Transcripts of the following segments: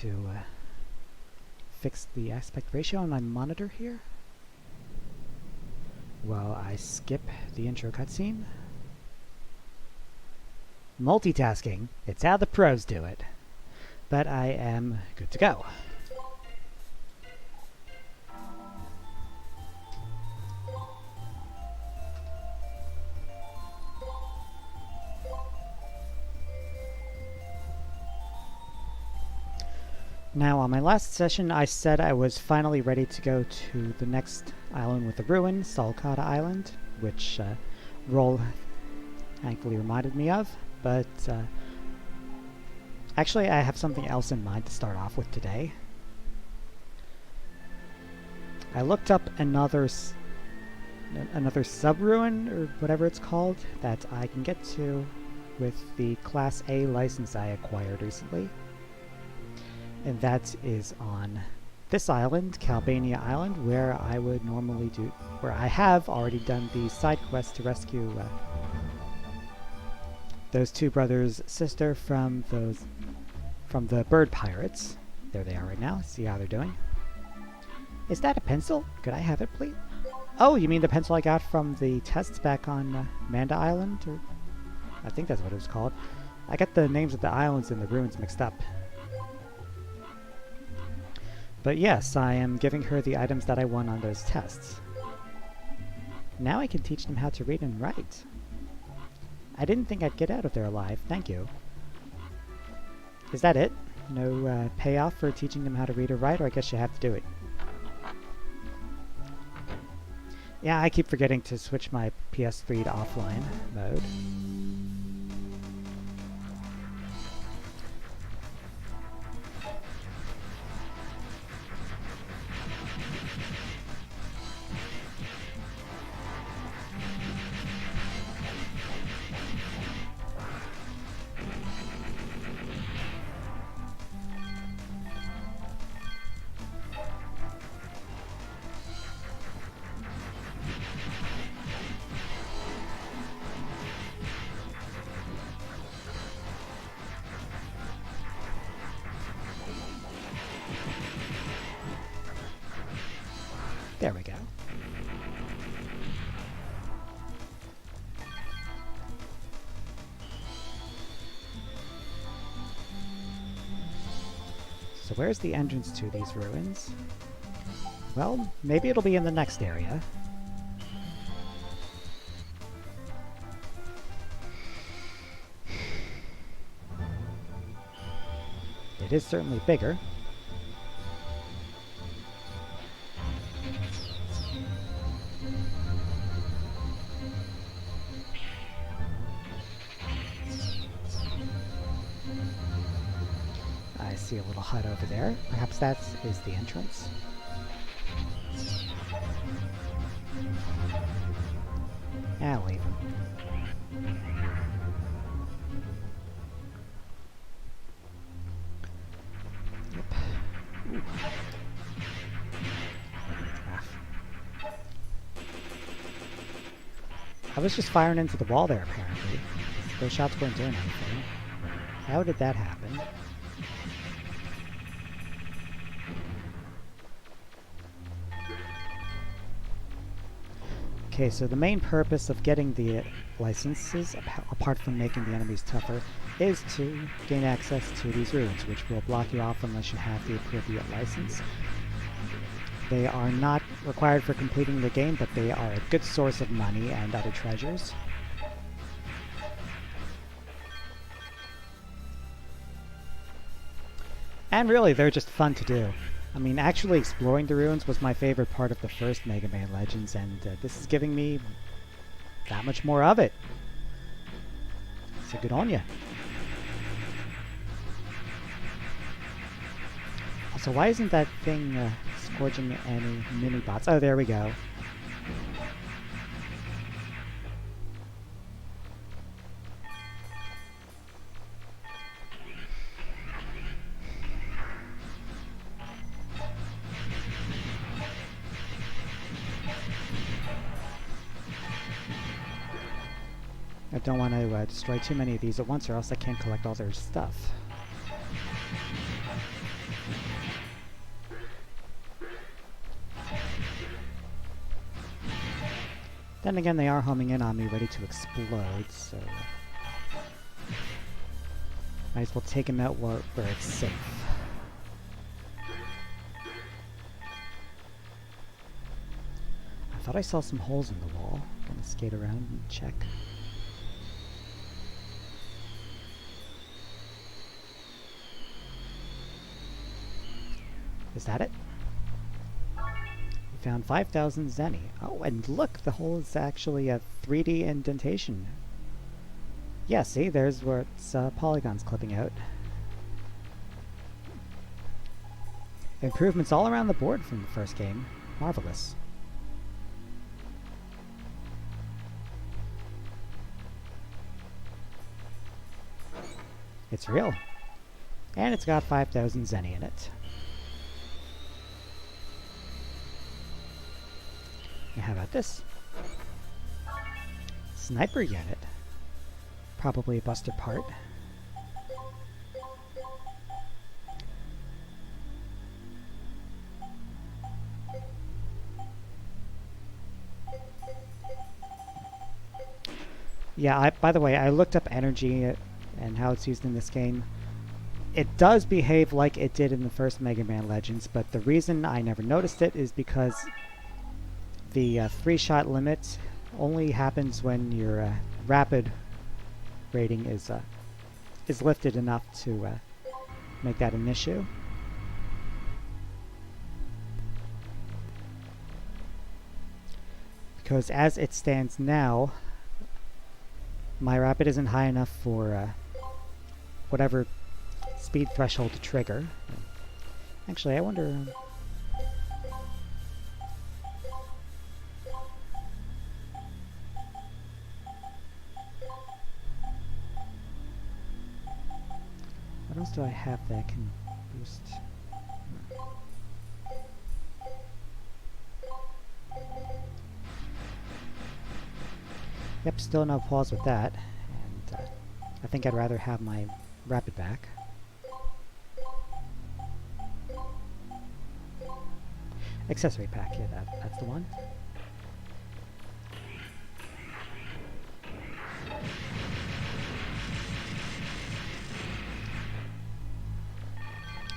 to fix the aspect ratio on my monitor here while I skip the intro cutscene. Multitasking, it's how the pros do it. But I am good to go. Now, on my last session, I said I was finally ready to go to the next island with the ruin, Salcata Island, which Roll thankfully reminded me of, but actually I have something else in mind to start off with today. I looked up another sub-ruin, or whatever it's called, that I can get to with the Class A license I acquired recently. And that is on this island, Calbania Island, where I have already done the side quest to rescue those two brothers' sister from the bird pirates. There they are right now. See how they're doing. Is that a pencil? Could I have it, please? Oh, you mean the pencil I got from the tests back on Manda Island? Or I think that's what it was called. I got the names of the islands and the ruins mixed up. But yes, I am giving her the items that I won on those tests. Now I can teach them how to read and write. I didn't think I'd get out of there alive. Thank you. Is that it? No payoff for teaching them how to read or write, or I guess you have to do it. Yeah, I keep forgetting to switch my PS3 to offline mode. There we go. So where's the entrance to these ruins? Well, maybe it'll be in the next area. It is certainly bigger. I see a little hut over there. Perhaps that is the entrance. I'll leave him. Yep. Ooh. I was just firing into the wall there, apparently. Those shots weren't doing anything. How did that happen? Okay, so the main purpose of getting the licenses, apart from making the enemies tougher, is to gain access to these ruins, which will block you off unless you have the appropriate license. They are not required for completing the game, but they are a good source of money and other treasures. And really, they're just fun to do. I mean, actually exploring the ruins was my favorite part of the first Mega Man Legends, and this is giving me that much more of it. So good on ya. Also, why isn't that thing scourging any mini-bots? Oh, there we go. I don't want to destroy too many of these at once, or else I can't collect all their stuff. Then again, they are homing in on me, ready to explode, so... might as well take him out where it's safe. I thought I saw some holes in the wall. Gonna skate around and check. Is that it? We found 5,000 Zenny. Oh, and look! The hole is actually a 3D indentation. Yeah, see? There's where it's polygons clipping out. Improvements all around the board from the first game. Marvelous. It's real. And it's got 5,000 Zenny in it. And how about this? Sniper unit. Probably a Buster part. Yeah, by the way, I looked up energy and how it's used in this game. It does behave like it did in the first Mega Man Legends, but the reason I never noticed it is because the 3-shot limit only happens when your rapid rating is lifted enough to make that an issue. Because as it stands now, my rapid isn't high enough for whatever speed threshold to trigger. Actually, I wonder... what else do I have that can boost? Yep, still no pause with that. And I think I'd rather have my rapid back. Accessory pack, yeah, that's the one.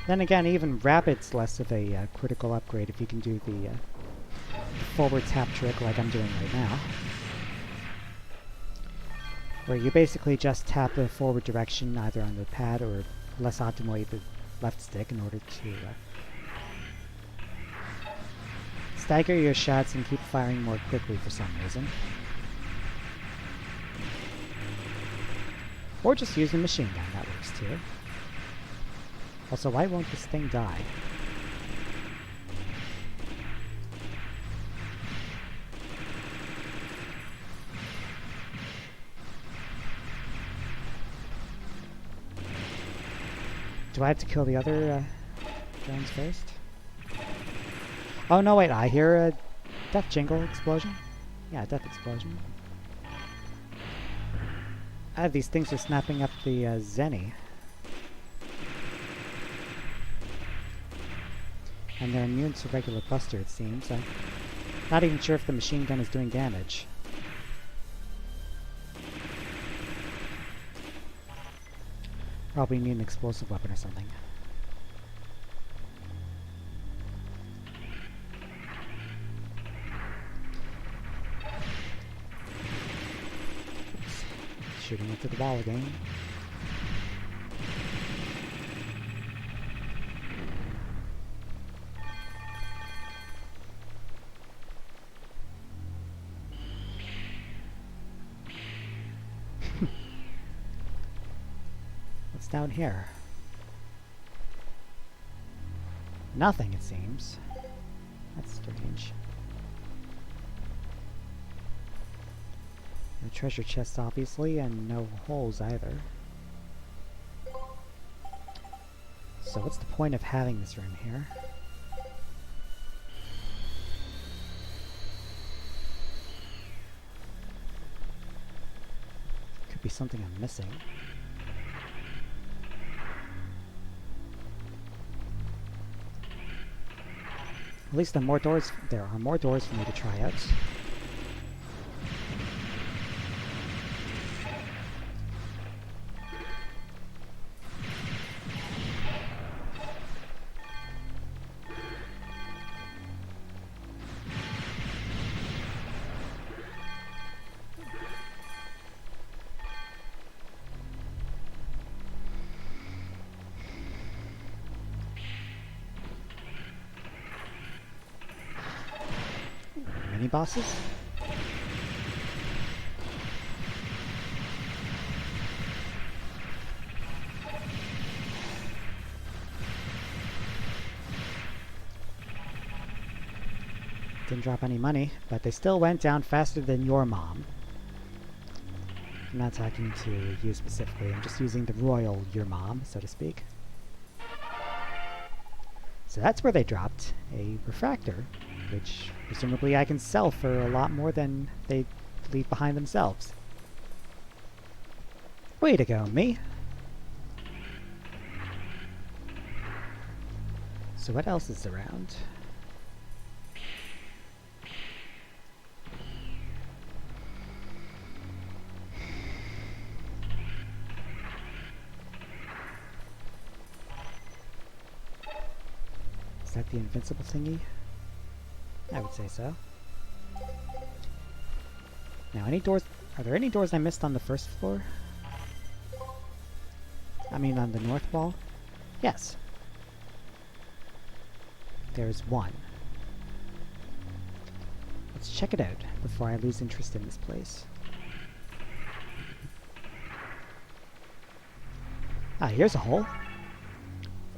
Then again, even rapid's less of a critical upgrade if you can do the forward tap trick like I'm doing right now. Where you basically just tap the forward direction either on the pad or less optimally the left stick in order to stagger your shots and keep firing more quickly for some reason. Or just use a machine gun, that works too. Also, why won't this thing die? Do I have to kill the other drones first? Oh no, wait, I hear a death jingle explosion. Yeah, death explosion. These things are snapping up the Zenny. And they're immune to regular Buster, it seems. I'm not even sure if the machine gun is doing damage. Probably need an explosive weapon or something. Oops. Shooting into the wall again. Down here? Nothing, it seems. That's strange. No treasure chests, obviously, and no holes either. So what's the point of having this room here? Could be something I'm missing. At least there are more doors for me to try out. mini-bosses. Didn't drop any money, but they still went down faster than your mom. I'm not talking to you specifically, I'm just using the royal your mom, so to speak. So that's where they dropped a refractor, which presumably I can sell for a lot more than they leave behind themselves. Way to go, me! So what else is around? Is that the invincible thingy? I would say so. Now, any doors... Are there any doors I missed on the first floor? I mean, on the north wall? Yes. There's one. Let's check it out before I lose interest in this place. Ah, here's a hole.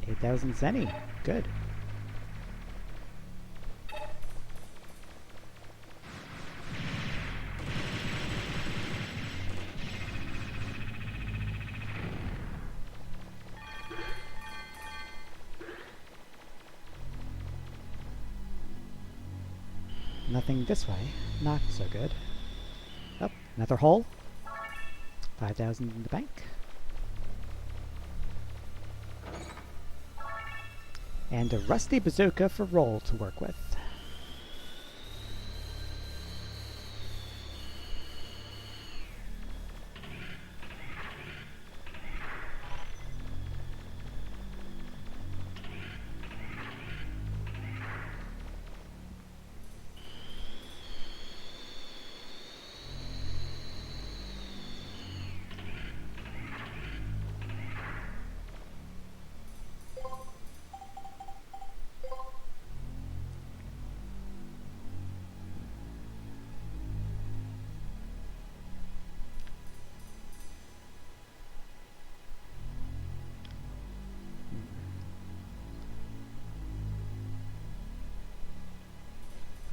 8,000 zenny. Good. Nothing this way. Not so good. Oh, another hole. 5,000 in the bank. And a rusty bazooka for Roll to work with.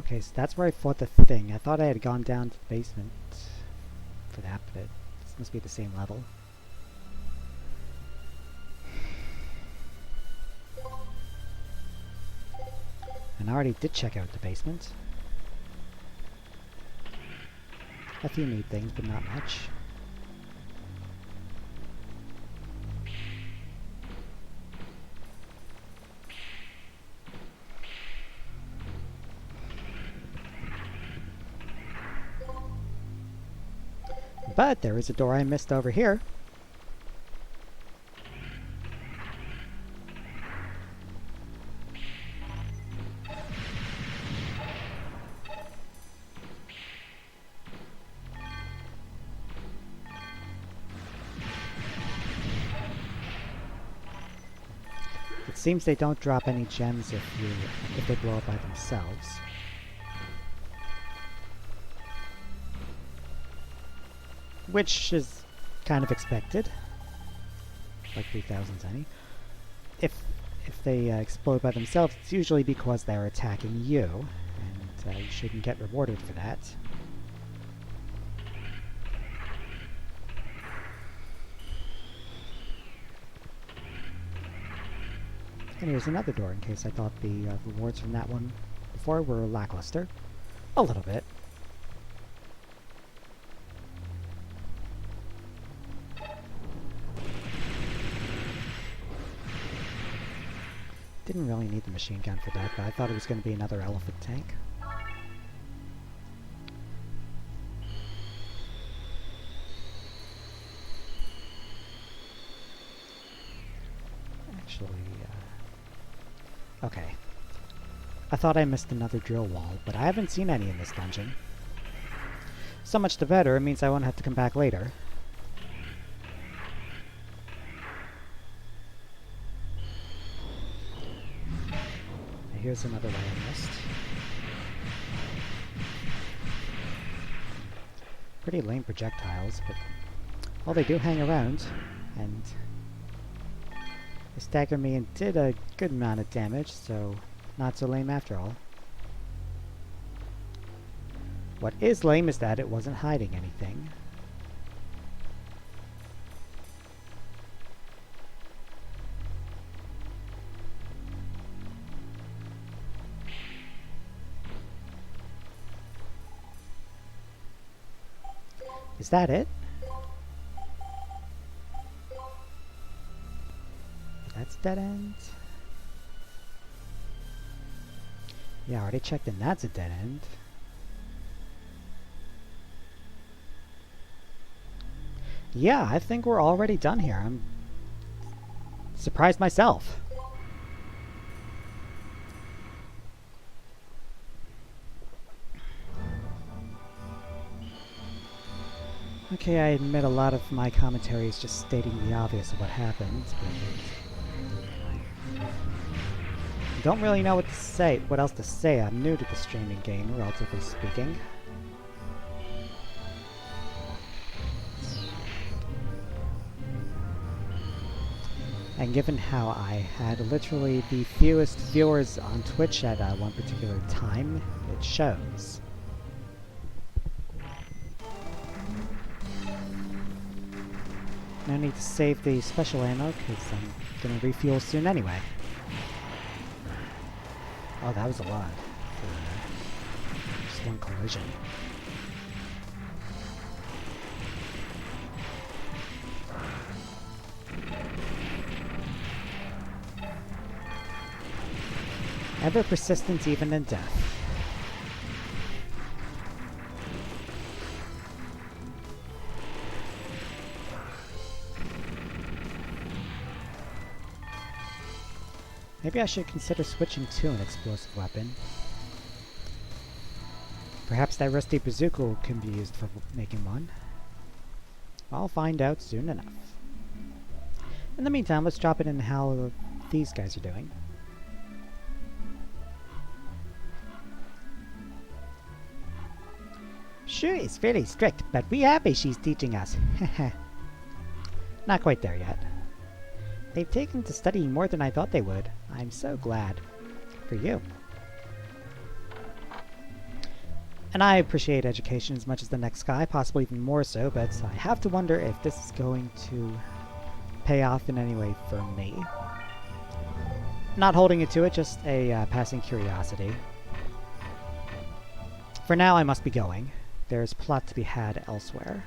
Okay, so that's where I fought the thing. I thought I had gone down to the basement for that, but this must be the same level. And I already did check out the basement. A few neat things, but not much. But there is a door I missed over here. It seems they don't drop any gems if they blow up by themselves. Which is kind of expected. Like 3,000 zenny. If they explode by themselves, it's usually because they're attacking you, and you shouldn't get rewarded for that. And here's another door, in case I thought the rewards from that one before were lackluster. A little bit. Didn't really need the machine gun for that, but I thought it was going to be another elephant tank. Actually, okay. I thought I missed another drill wall, but I haven't seen any in this dungeon. So much the better, it means I won't have to come back later. Here's another way I missed. Pretty lame projectiles, but well, they do hang around, and they staggered me and did a good amount of damage, so not so lame after all. What is lame is that it wasn't hiding anything. Is that it? That's dead end. Yeah, I already checked and that's a dead end. Yeah, I think we're already done here. I'm surprised myself. Okay, I admit a lot of my commentary is just stating the obvious of what happened, but I don't really know what else to say. I'm new to the streaming game, relatively speaking. And given how I had literally the fewest viewers on Twitch at one particular time, it shows. No need to save the special ammo, because I'm gonna refuel soon anyway. Oh, that was a lot for just one collision. Ever persistent even in death. Maybe I should consider switching to an explosive weapon. Perhaps that rusty bazooka can be used for making one. I'll find out soon enough. In the meantime, let's drop it in how these guys are doing. Sure, it's fairly strict, but we're happy she's teaching us. Not quite there yet. They've taken to studying more than I thought they would. I'm so glad. For you. And I appreciate education as much as the next guy, possibly even more so, but I have to wonder if this is going to pay off in any way for me. Not holding it to it, just a passing curiosity. For now, I must be going. There's plot to be had elsewhere.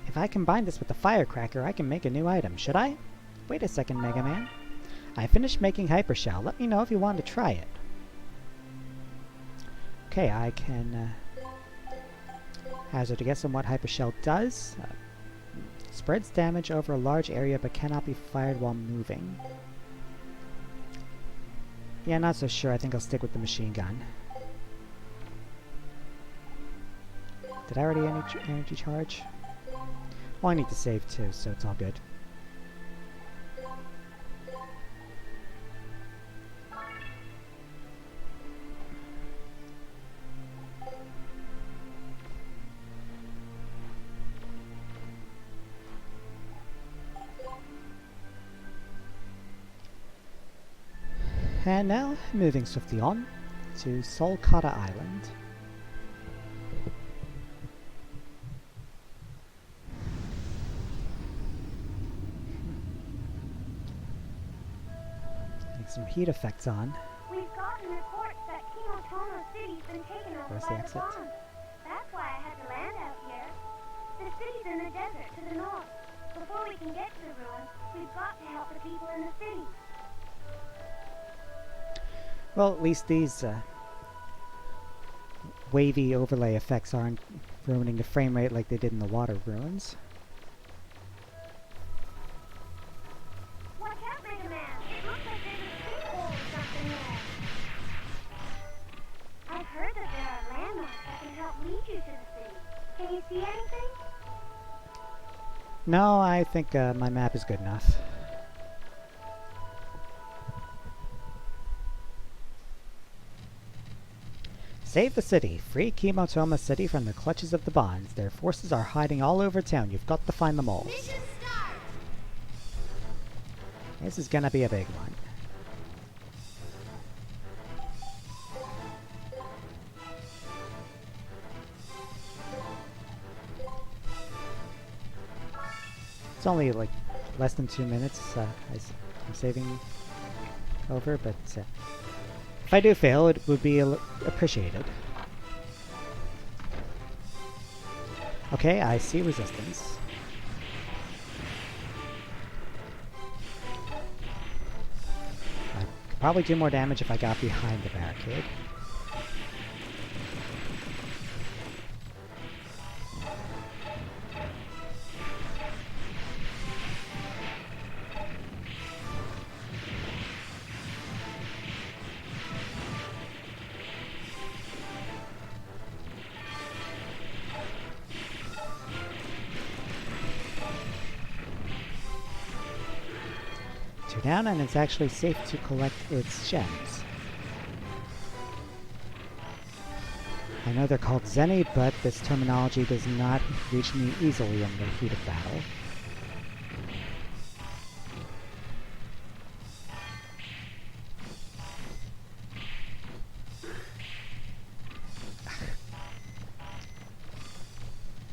If I combine this with the firecracker, I can make a new item, should I? Wait a second, Mega Man. I finished making Hyper Shell. Let me know if you want to try it. Okay, I can hazard to guess on what Hyper Shell does. Spreads damage over a large area but cannot be fired while moving. Yeah, not so sure. I think I'll stick with the machine gun. Did I already energy charge? Well, I need to save too, so it's all good. And now, moving swiftly on to Solkata Island. Some heat effects on. We've gotten reports that Kimotono City's been taken over Where's by the the exit? bomb. That's why I had to land out here. The city's in the desert to the north. Before we can get to the ruins, we've got to help the people in the city. Well, at least these wavy overlay effects aren't ruining the frame rate like they did in the water ruins. Watch out, Mega Man! It looks like there's a sinkhole or something there. I've heard that there are landmarks that can help lead you to the city. Can you see anything? No, I think my map is good enough. Save the city. Free Kimotoma City from the clutches of the Bonds. Their forces are hiding all over town. You've got to find them all. Mission start! This is gonna be a big one. It's only like less than 2 minutes I'm saving over, but if I do fail, it would be appreciated. Okay, I see resistance. I could probably do more damage if I got behind the barricade. Two down, and it's actually safe to collect its gems. I know they're called Zeni, but this terminology does not reach me easily in the heat of battle.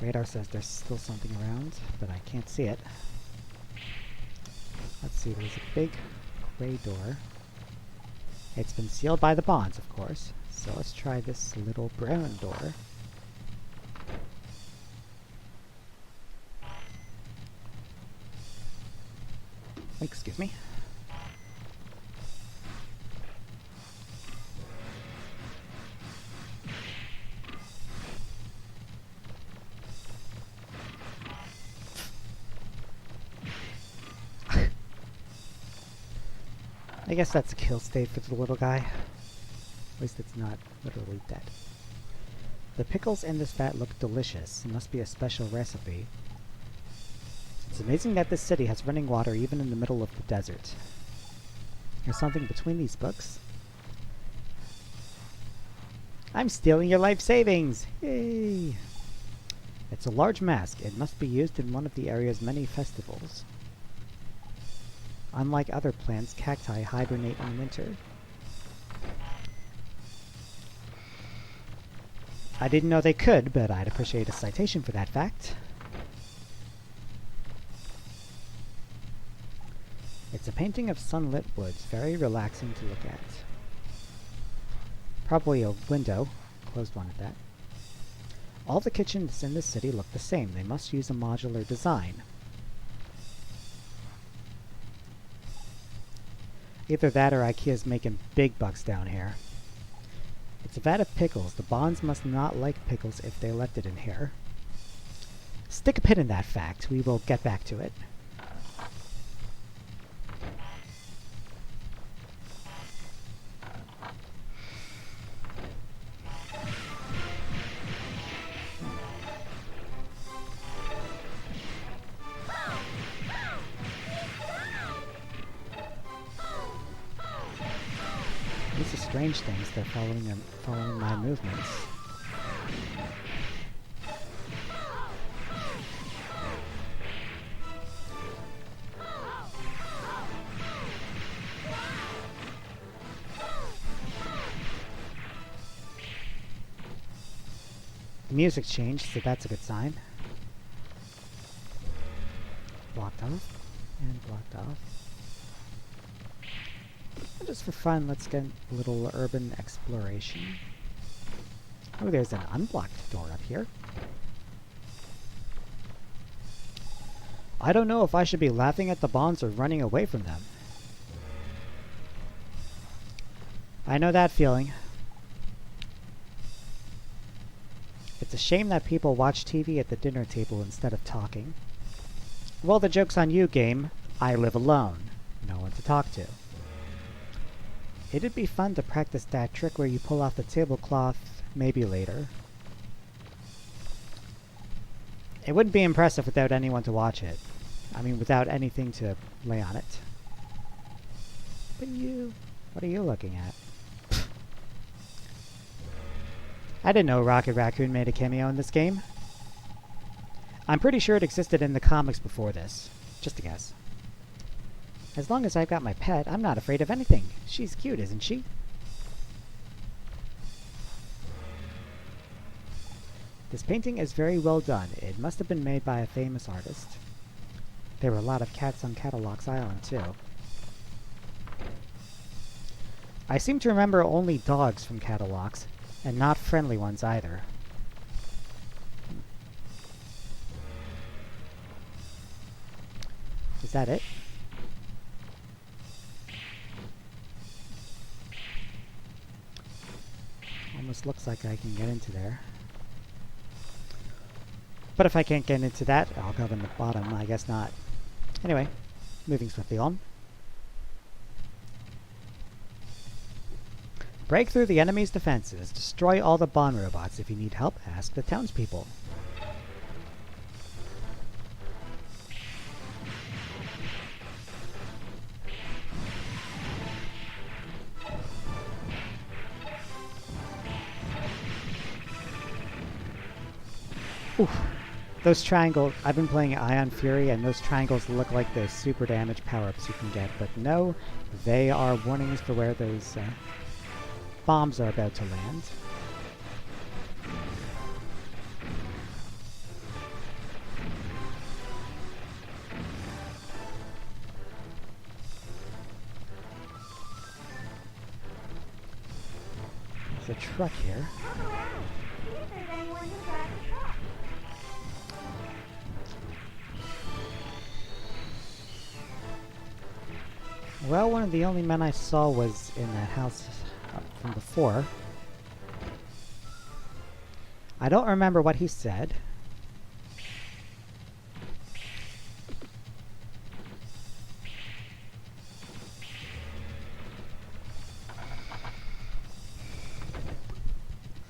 Radar says there's still something around, but I can't see it. Let's see, there's a big gray door. It's been sealed by the Bonds, of course. So let's try this little brown door. Excuse me. I guess that's a kill state for the little guy. At least it's not literally dead. The pickles in this vat look delicious. It must be a special recipe. It's amazing that this city has running water even in the middle of the desert. There's something between these books. I'm stealing your life savings! Yay! It's a large mask. It must be used in one of the area's many festivals. Unlike other plants, cacti hibernate in winter. I didn't know they could, but I'd appreciate a citation for that fact. It's a painting of sunlit woods, very relaxing to look at. Probably a window, closed one at that. All the kitchens in this city look the same. They must use a modular design. Either that or IKEA's making big bucks down here. It's a vat of pickles. The Bonds must not like pickles if they left it in here. Stick a pin in that fact. We will get back to it. These are strange things. They're following my movements. The music changed, so that's a good sign. Blocked off, and blocked off. And just for fun, let's get a little urban exploration. Oh, there's an unblocked door up here. I don't know if I should be laughing at the Bonds or running away from them. I know that feeling. It's a shame that people watch TV at the dinner table instead of talking. Well, the joke's on you, game. I live alone. No one to talk to. It'd be fun to practice that trick where you pull off the tablecloth, maybe later. It wouldn't be impressive without anyone to watch it. I mean, without anything to lay on it. But you... what are you looking at? I didn't know Rocket Raccoon made a cameo in this game. I'm pretty sure it existed in the comics before this. Just a guess. As long as I've got my pet, I'm not afraid of anything. She's cute, isn't she? This painting is very well done. It must have been made by a famous artist. There were a lot of cats on Catalox Island, too. I seem to remember only dogs from Catalox, and not friendly ones either. Is that it? Almost looks like I can get into there. But if I can't get into that, I'll go in the bottom. I guess not. Anyway, moving swiftly on. Break through the enemy's defenses. Destroy all the Bond robots. If you need help, ask the townspeople. Oof. Those triangles, I've been playing Ion Fury, and those triangles look like the super damage power-ups you can get, but no, they are warnings for where those bombs are about to land. There's a truck here. Look around. See if there's anyone who drives a truck. Well, one of the only men I saw was in that house from before. I don't remember what he said.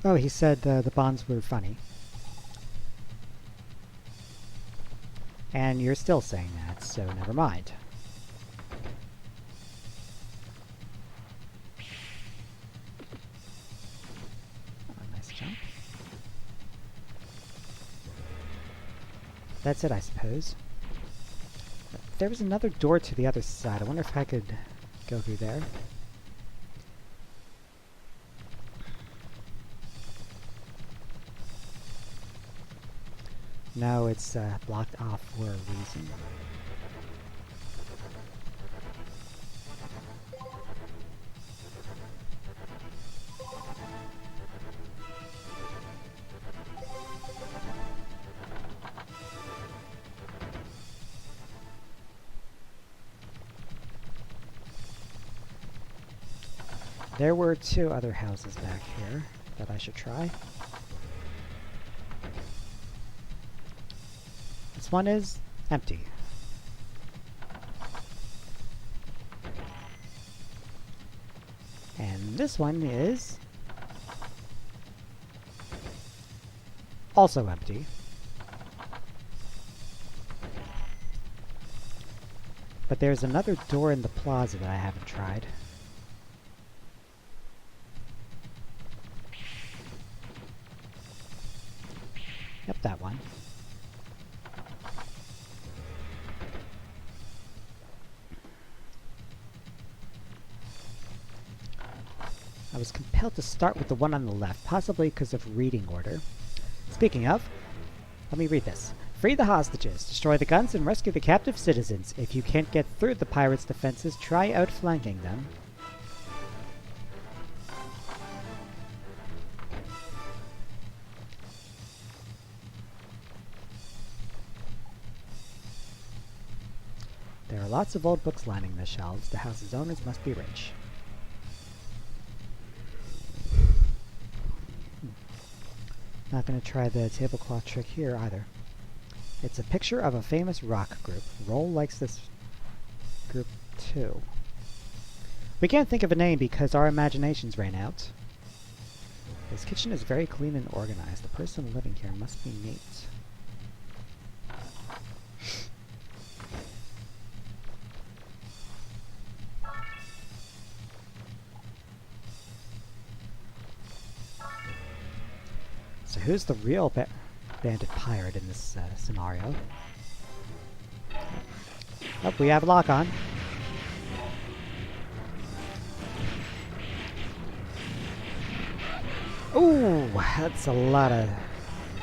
Oh, he said the bonds were funny. And you're still saying that, so never mind. Nice jump. That's it, I suppose. There was another door to the other side. I wonder if I could go through there. No, it's blocked off for a reason. There were two other houses back here that I should try. This one is empty. And this one is also empty. But there's another door in the plaza that I haven't tried. Yep, that one. I was compelled to start with the one on the left, possibly because of reading order. Speaking of, let me read this. Free the hostages, destroy the guns, and rescue the captive citizens. If you can't get through the pirates' defenses, try outflanking them. There are lots of old books lining the shelves. The house's owners must be rich. Not going to try the tablecloth trick here either. It's a picture of a famous rock group. Roll likes this group too. We can't think of a name because our imaginations ran out. This kitchen is very clean and organized. The person living here must be neat. So who's the real bandit pirate in this scenario? Oh, we have lock on. Ooh, that's a lot of...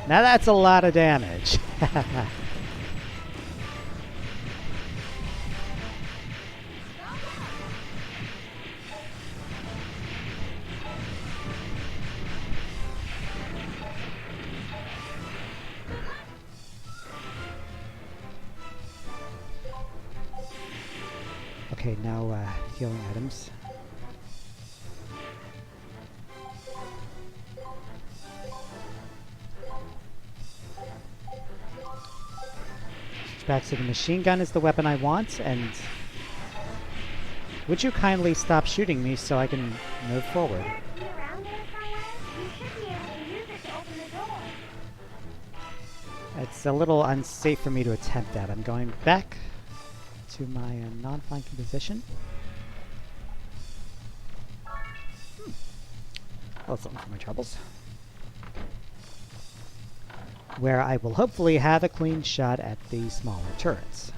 Now that's a lot of damage. Okay, now healing items. Back to the machine gun is the weapon I want, and would you kindly stop shooting me so I can move forward? Be around there somewhere? You should be able to use it to open the door. It's a little unsafe for me to attempt that. I'm going back to my non-flanking position. Well, something for my troubles. Where I will hopefully have a clean shot at the smaller turrets.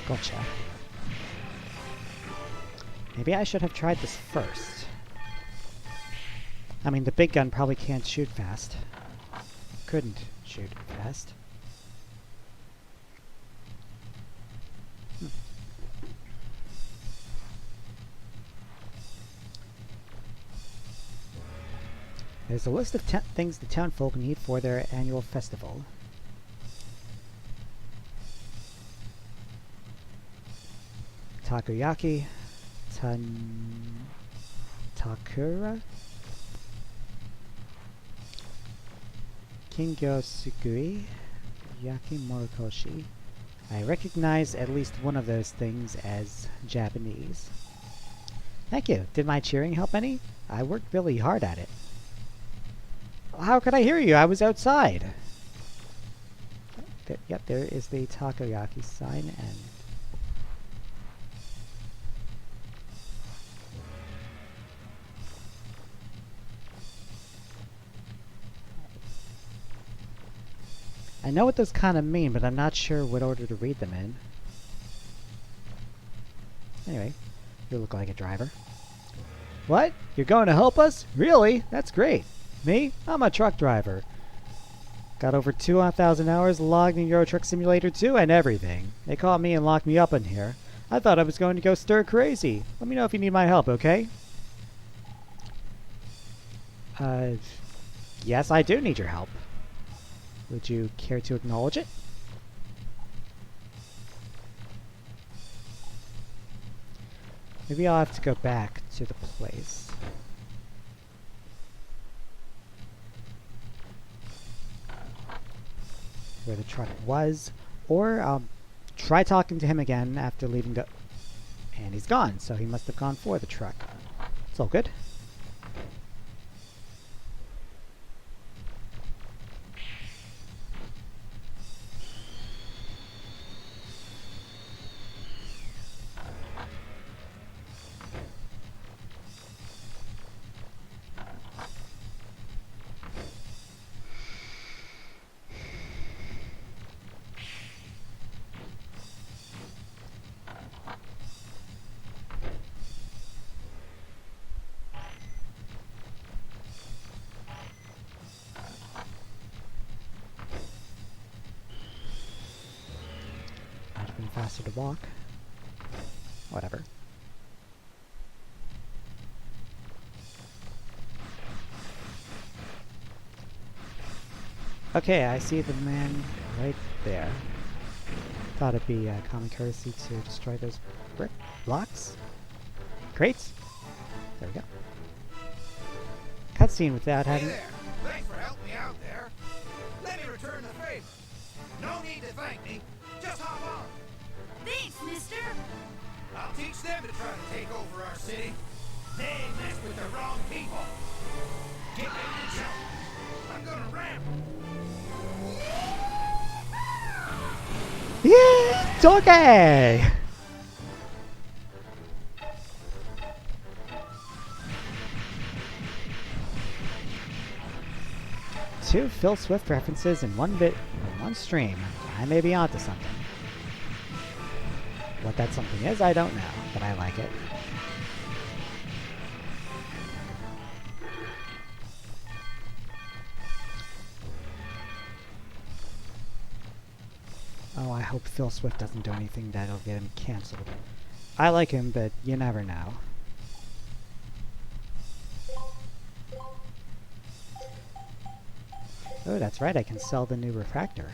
Gotcha. Maybe I should have tried this first. I mean, the big gun probably can't shoot fast. Couldn't shoot fast. There's a list of things the townfolk need for their annual festival. Takoyaki, Takura, Kingyo Sugui, Yaki Morikoshi. I recognize at least one of those things as Japanese. Thank you. Did my cheering help any? I worked really hard at it. How could I hear you? I was outside. Yep, there is the Takoyaki sign, and I know what those kind of mean, but I'm not sure what order to read them in. Anyway, you look like a driver. What? You're going to help us? Really? That's great. Me? I'm a truck driver. Got over 2,000 hours logged in Euro Truck Simulator 2 and everything. They caught me and locked me up in here. I thought I was going to go stir crazy. Let me know if you need my help, okay? Yes, I do need your help. Would you care to acknowledge it? Maybe I'll have to go back to the place. Where the truck was, or I'll try talking to him again after leaving the... And he's gone, so he must have gone for the truck. It's all good. Faster to walk. Whatever. Okay, I see the man right there. Thought it'd be common courtesy to destroy those brick blocks. Crates? There we go. Cutscene without having... Hey there! Thanks for helping me out there. Let me return the favor. No need to thank me. Just hop on. Thanks, mister. I'll teach them to try to take over our city. They mess with the wrong people. Get ready to jump. I'm gonna ramp. Yeah, doggy! Two Phil Swift references in one stream. I may be onto something. What that something is, I don't know, but I like it. Oh, I hope Phil Swift doesn't do anything that'll get him canceled. I like him, but you never know. Oh, that's right, I can sell the new refractor.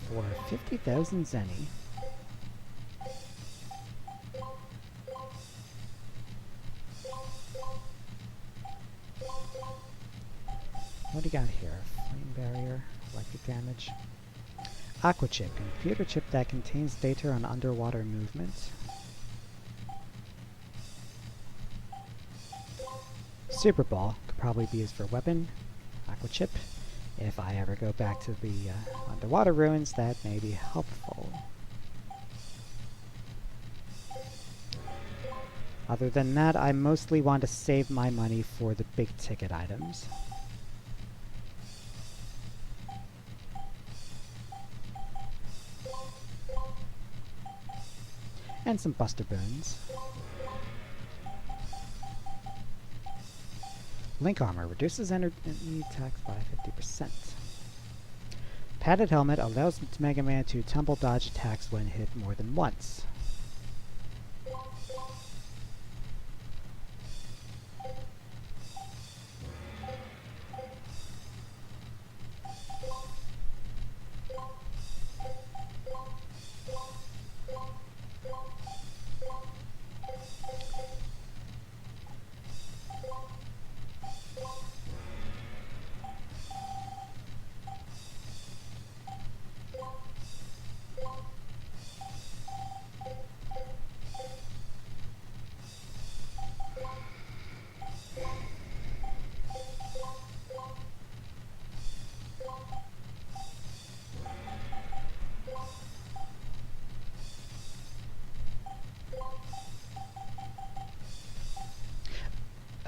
For 50,000 zenny. What do you got here? Flame barrier, electric damage. Aqua chip, computer chip that contains data on underwater movement. Super ball could probably be used for weapon. Aqua chip. If I ever go back to the underwater ruins, that may be helpful. Other than that, I mostly want to save my money for the big ticket items. And some Buster Boons. Link armor reduces enemy attacks by 50%. Padded helmet allows Mega Man to tumble dodge attacks when hit more than once.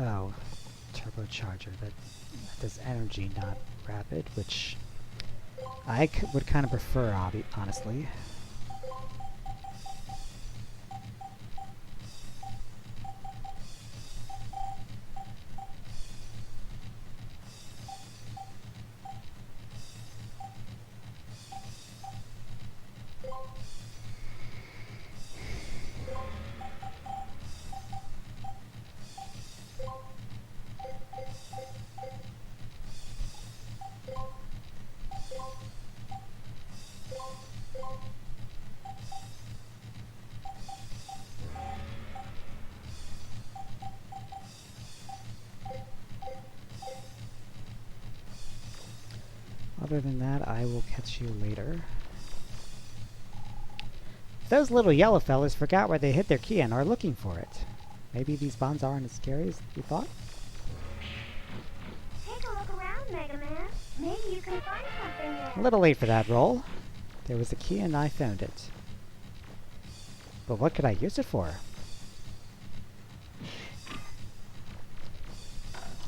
Oh, turbocharger. That does energy, not rapid, which I would kind of prefer, honestly. Other than that, I will catch you later. Those little yellow fellas forgot where they hid their key and are looking for it. Maybe these bombs aren't as scary as you thought? Take a look around, Mega Man. Maybe you can find something there. A little late for that roll. There was a key and I found it. But what could I use it for?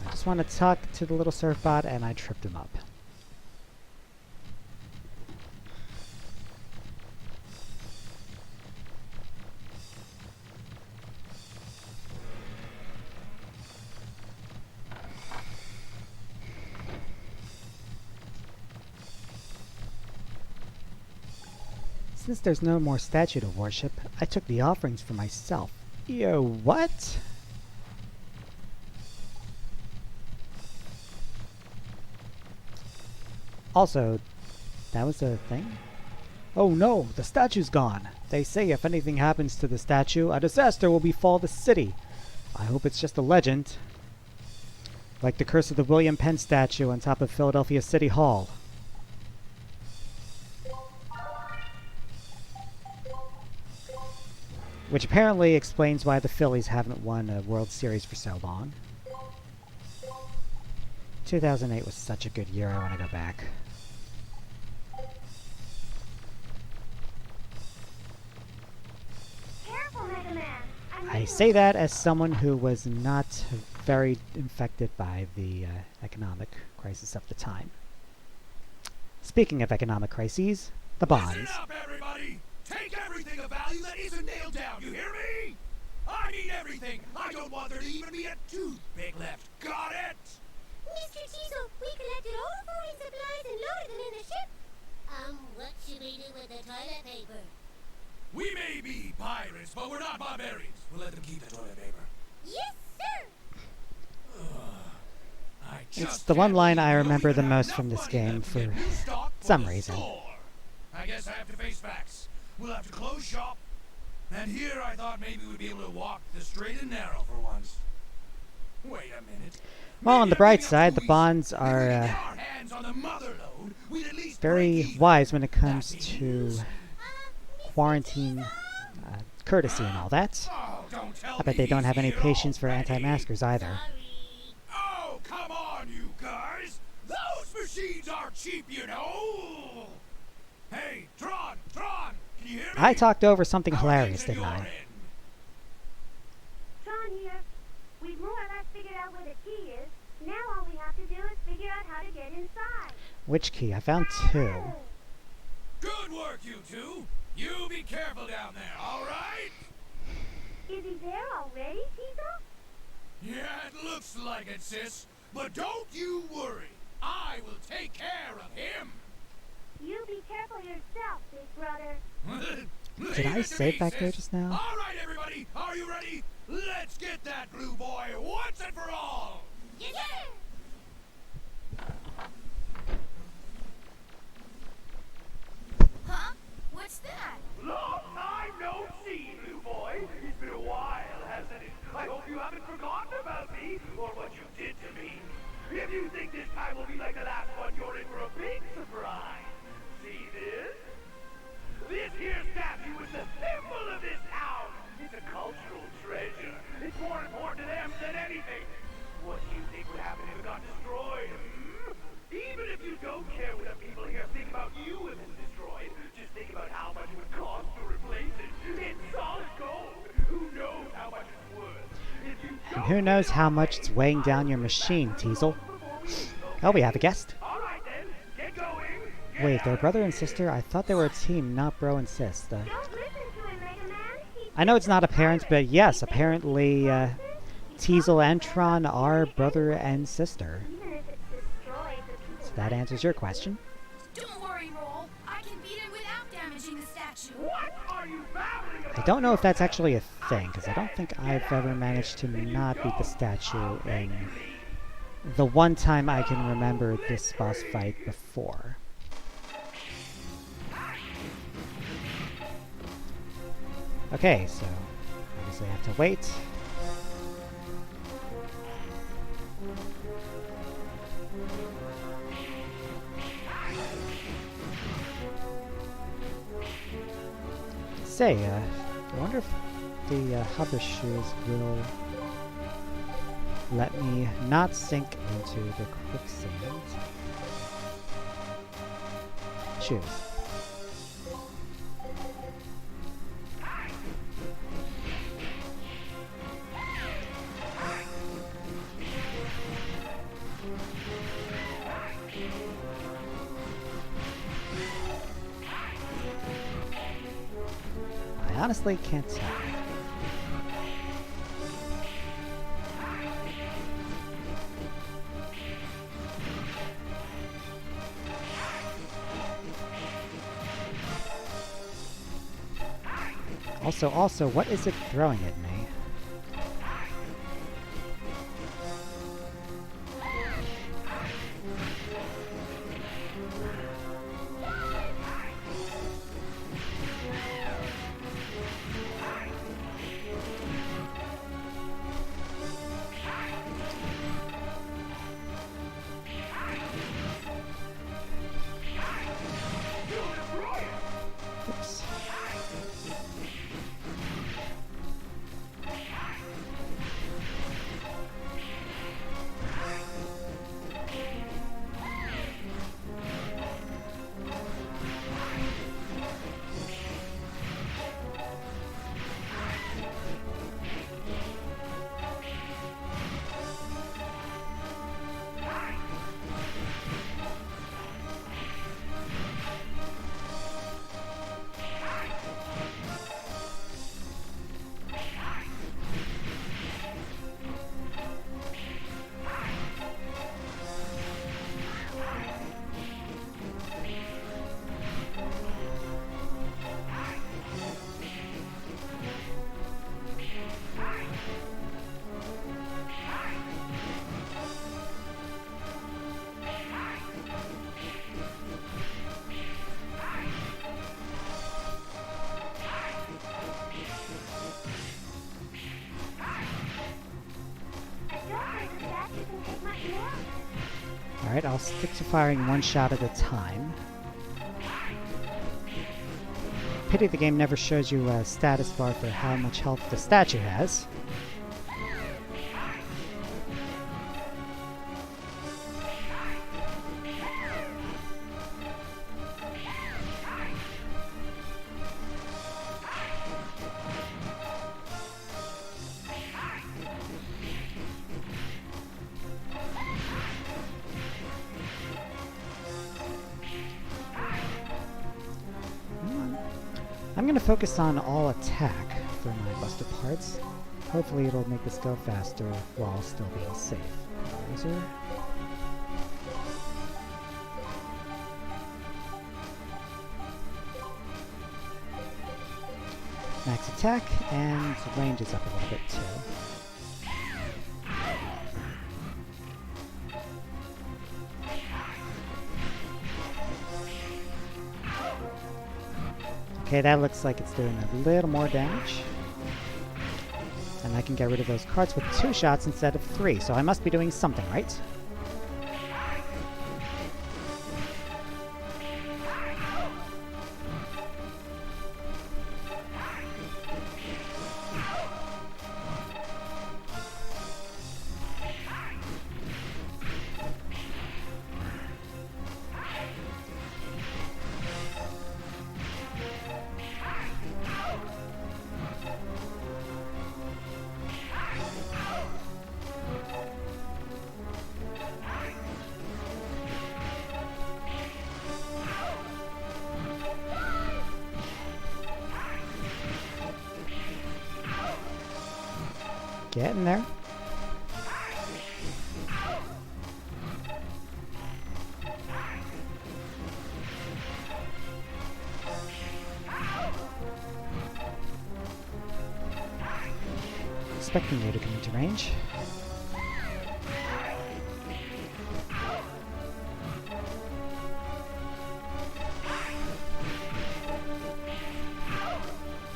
I just want to talk to the little surf bot and I tripped him up. Since there's no more statue to worship, I took the offerings for myself. Yo, what? Also, that was a thing? Oh no, the statue's gone. They say if anything happens to the statue, a disaster will befall the city. I hope it's just a legend. Like the curse of the William Penn statue on top of Philadelphia City Hall. Which apparently explains why the Phillies haven't won a World Series for so long. 2008 was such a good year, I want to go back. Careful, Mega Man. I say that as someone who was not very infected by the economic crisis of the time. Speaking of economic crises, the bonds. Listen up, everybody! Take everything of value that isn't nailed down, you hear me? I need everything! I don't want there to even be a toothpick left. Got it? Mr. Teasel, we collected all the food and supplies and loaded them in the ship. What should we do with the toilet paper? We may be pirates, but we're not barbarians. We'll let them keep the toilet paper. Yes, sir. It's the one line I remember the most from this game for some reason. I guess I have to face facts. We'll have to close shop. And here I thought maybe we'd be able to walk the straight and narrow for once. Wait a minute. Well, on the bright side, the bonds are very wise when it comes to quarantine courtesy and all that. I bet they don't have any patience for anti-maskers either. Oh, come on, you guys! Those machines are cheap, you know! Hey, Tron! Can you hear me? I talked over something hilarious, didn't I? Tron here. We've more or less figured out where the key is. Now all we have to do is figure out how to get inside. Which key? I found two. Good work, you two! You be careful down there, alright? Is he there already, Teasel? Yeah, it looks like it, sis. But don't you worry. I will take care of him. You be careful yourself, big brother. Did I save back there just now? All right, everybody, are you ready? Let's get that blue boy once and for all. Yes, sir. Huh? What's that? Long time no see, blue boy. It's been a while, hasn't it? I hope you haven't forgotten about me or what you did to me. If you think this time will be like the last one, you're in for a big surprise. See this? This here statue is the symbol of this town. It's a cultural treasure. It's more important to them than anything. What do you think would happen if it got destroyed? Even if you don't care what the people here think about you if it's destroyed, just think about how much it would cost to replace it. It's solid gold. Who knows how much it's worth? And who knows how much it's weighing down your machine, Teasel? Oh, we have a guest. All right then, get going. Wait, they're brother and sister? I thought they were a team, not bro and sis. Don't listen to him, Mega Man. I know it's not apparent, but yes, apparently Teasel and Tron are brother and sister. Even if it's destroyed, the people So that answers your question. Don't worry, Roll. I can beat it without damaging the statue. What are you babbling about? I don't know if that's actually a thing, because I don't think I've ever managed to not beat the statue in the one time I can remember this boss fight before. Okay, so obviously I have to wait. Say, I wonder if the hover shoes will let me not sink into the quicksand. Shoes. I honestly can't tell. Also, what is it throwing at me? Oops. Alright, I'll stick to firing one shot at a time. Pity the game never shows you a status bar for how much health the statue has. I'm going to focus on all attack for my busted parts. Hopefully it'll make this go faster while still being safe. Laser. Max attack, and range is up a little bit too. Okay, that looks like it's doing a little more damage. And I can get rid of those cards with 2 shots instead of 3, so I must be doing something right. Getting there. Expecting you to come into range.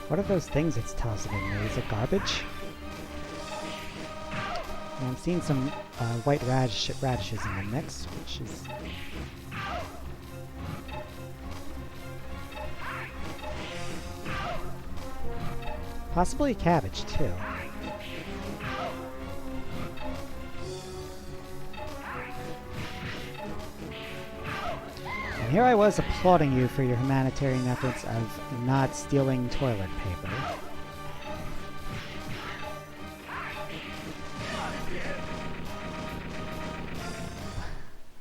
What are those things it's tossing at me? Is it garbage? And I'm seeing some white radishes in the mix, which is... possibly cabbage, too. And here I was applauding you for your humanitarian efforts of not stealing toilet paper.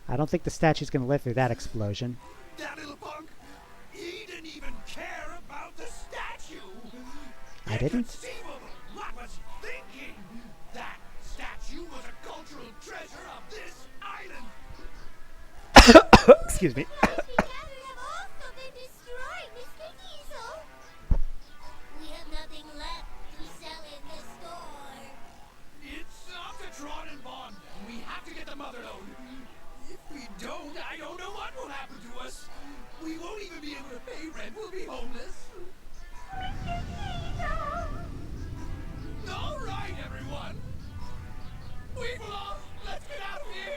I don't think the statue's gonna live through that explosion. That little punk! He didn't even care about the statue! I didn't? Inconceivable! What was he thinking? That statue was a cultural treasure of this island! Excuse me. Together have also been destroyed, Mr. Diesel. We have nothing left to sell in the store. It's up to Tron and Bond. We have to get the mother load. If we don't, I don't know what will happen to us. We won't even be able to pay rent. We'll be homeless. All right, everyone. We've lost. Let's get out of here.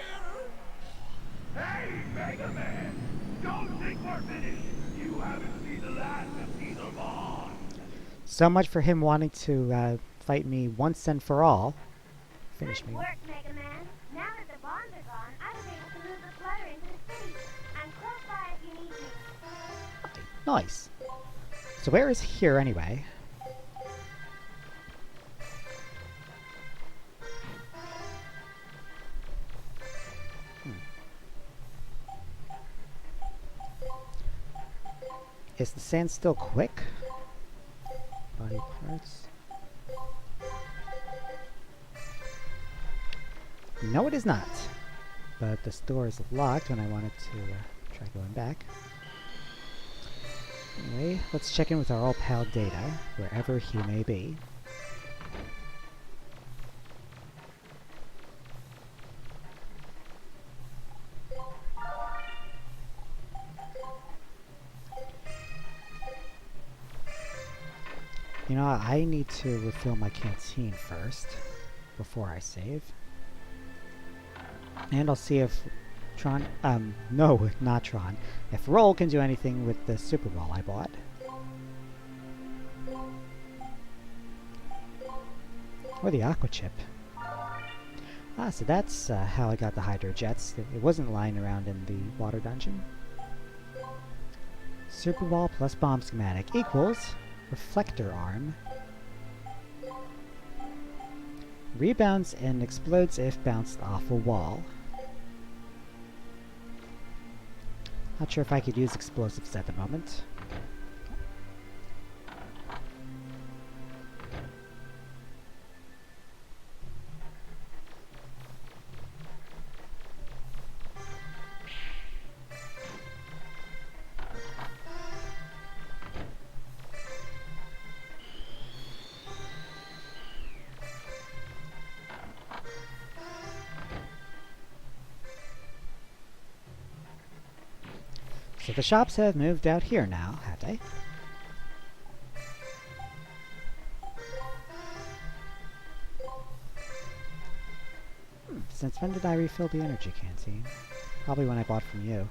Hey, Mega Man! Don't think we're finished. You haven't seen the last of Diesel Bond. So much for him wanting to fight me once and for all. Finish Good me. work, Mega Man. Now that the bonds are gone, I was able to move the clutter into the city. I'm close by if you need me. Nice. So where is here anyway? Is the sand still quick? Body parts. No, it is not. But the store is locked when I wanted to try going back. Anyway, let's check in with our old pal Data, wherever he may be. You know, I need to refill my canteen first, before I save. And I'll see if Tron, no, not Tron. If Roll can do anything with the Super Ball I bought. Or the Aqua Chip. Ah, so that's how I got the Hydro Jets. It wasn't lying around in the water dungeon. Super Ball plus Bomb Schematic equals Reflector Arm. Rebounds and explodes if bounced off a wall. Not sure if I could use explosives at the moment. So the shops have moved out here now, have they? Since when did I refill the energy canteen? Probably when I bought from you.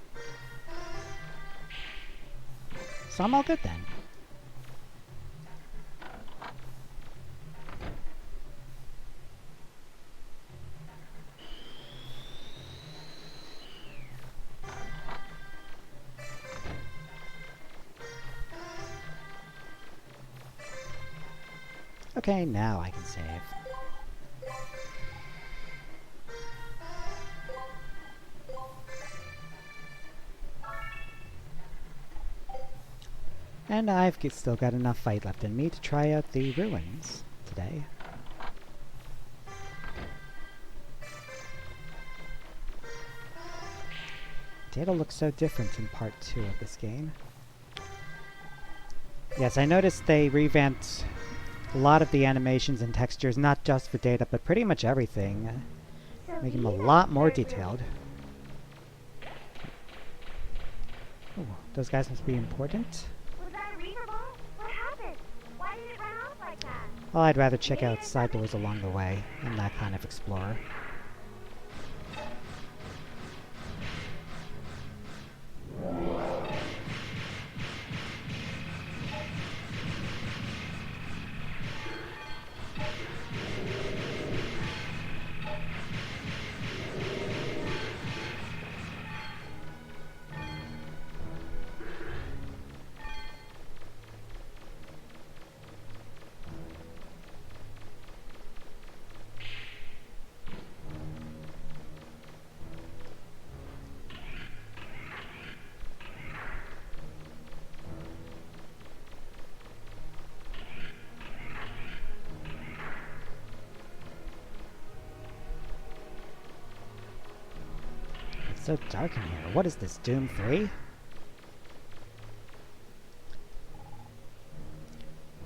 So I'm all good then. Okay, now I can save. And I've still got enough fight left in me to try out the ruins today. Data looks so different in part 2 of this game. Yes, I noticed they revamped a lot of the animations and textures, not just for Data, but pretty much everything, making them a lot more detailed. Ooh, those guys must be important. Was that a Reaver ball? What happened? Why did it run off like that? Well, I'd rather check out side doors along the way. I'm that kind of explorer. So dark in here. What is this, Doom 3?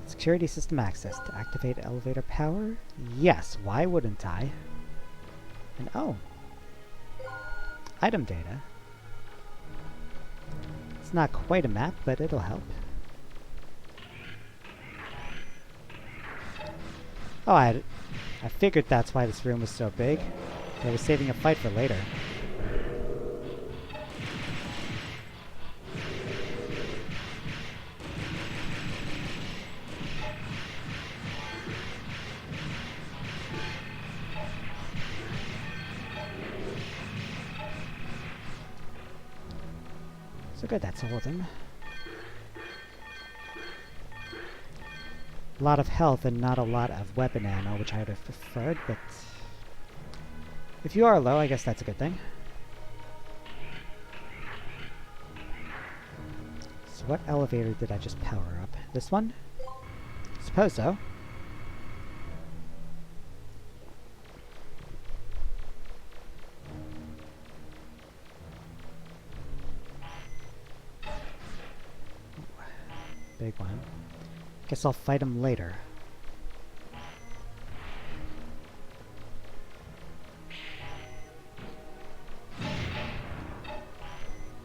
Security system access. To activate elevator power? Yes, why wouldn't I? And oh! Item data. It's not quite a map, but it'll help. Oh, I figured that's why this room was so big. They were saving a fight for later. So good, that's all of them. A lot of health and not a lot of weapon ammo, which I would have preferred, but if you are low, I guess that's a good thing. So what elevator did I just power up? This one? Suppose so. Big one. Guess I'll fight him later.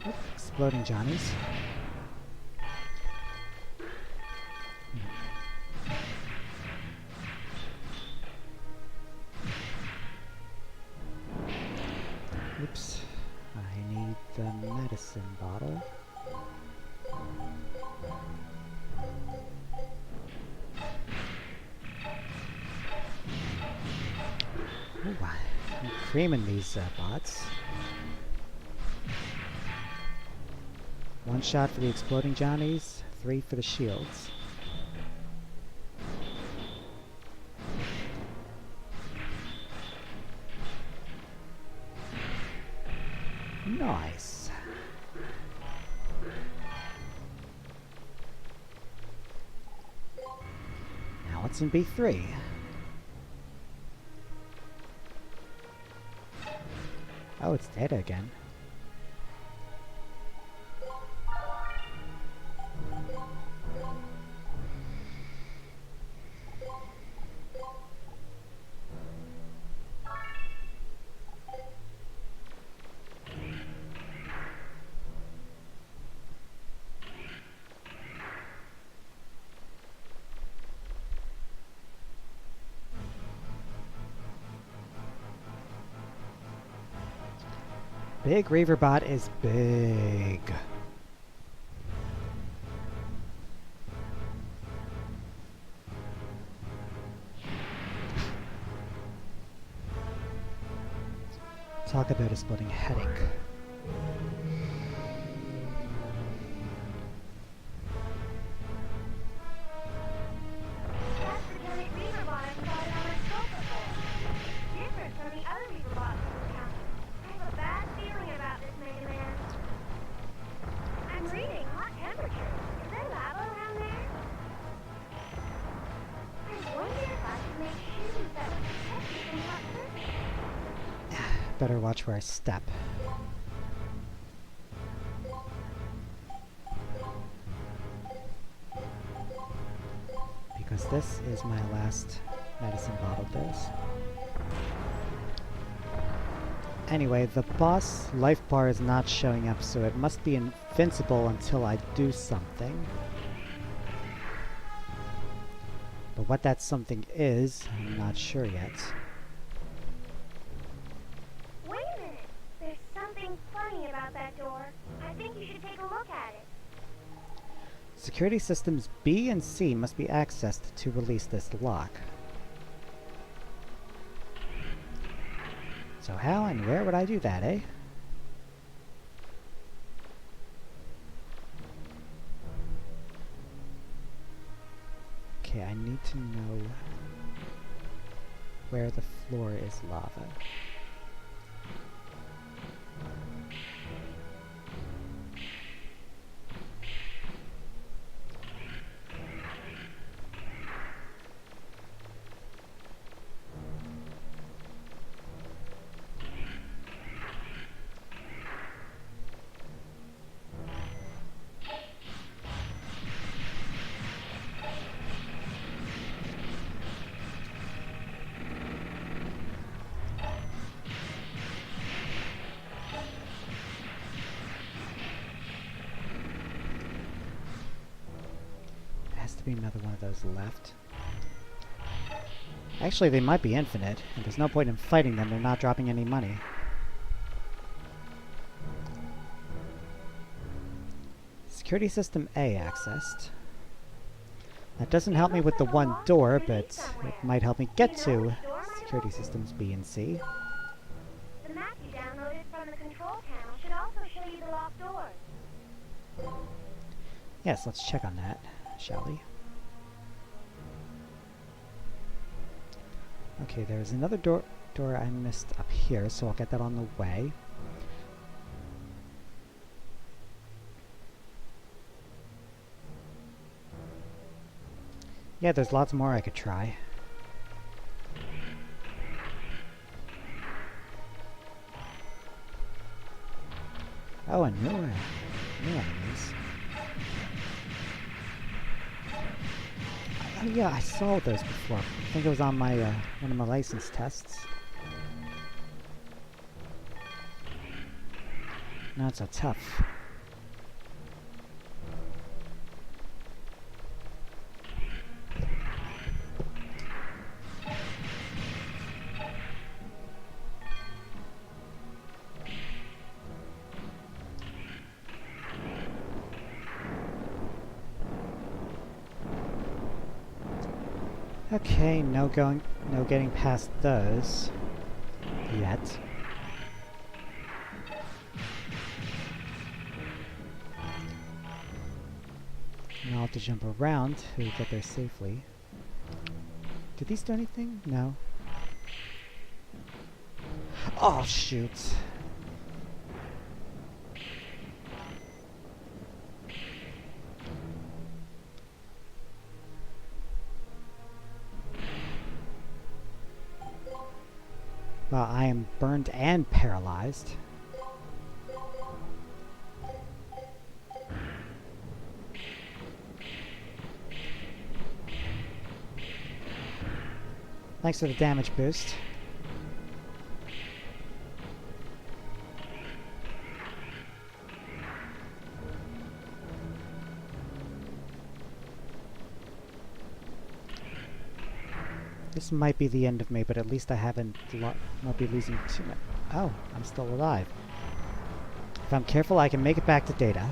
Oop, exploding Johnnies. Oops. I the medicine bottle. Ooh, I'm creaming these bots. One shot for the exploding Johnnies, 3 for the shields. Nice. Now what's in B3? Oh, it's Data again. Big Reaverbot is big. Talk about a splitting headache. That's the giant Reaverbot I spotted on my scope before. Different from the other Reaverbots in the county. I have a bad feeling about this Mega Man. I'm reading hot temperature. Is there lava around there? I wonder if I could make shoes that would protect you from hot surface. Better watch where I step. Because this is my last medicine bottle dose. Anyway, the boss life bar is not showing up, so it must be invincible until I do something. But what that something is, I'm not sure yet. Wait a minute. There's something funny about that door. I think you should take a look at it. Security systems B and C must be accessed to release this lock. So how and where would I do that, eh? Okay, I need to know where the floor is lava. Be another one of those left. Actually, they might be infinite, and there's no point in fighting them. They're not dropping any money. Security system A accessed. That doesn't help me with the one door, but it might help me get to security systems B and C. The map you downloaded from the control panel should also show you the locked doors. Yes, let's check on that, shall we? Okay, there's another door I missed up here, so I'll get that on the way. Yeah, there's lots more I could try. Oh, and new enemies. Oh yeah, I saw those before. I think it was on my one of my license tests. Not so tough. Okay, no getting past those yet. And I'll have to jump around to get there safely. Did these do anything? No. Oh, shoot. Well, I am burned and paralyzed. Thanks for the damage boost. This might be the end of me, but at least I won't be losing too much. Oh, I'm still alive. If I'm careful, I can make it back to Data.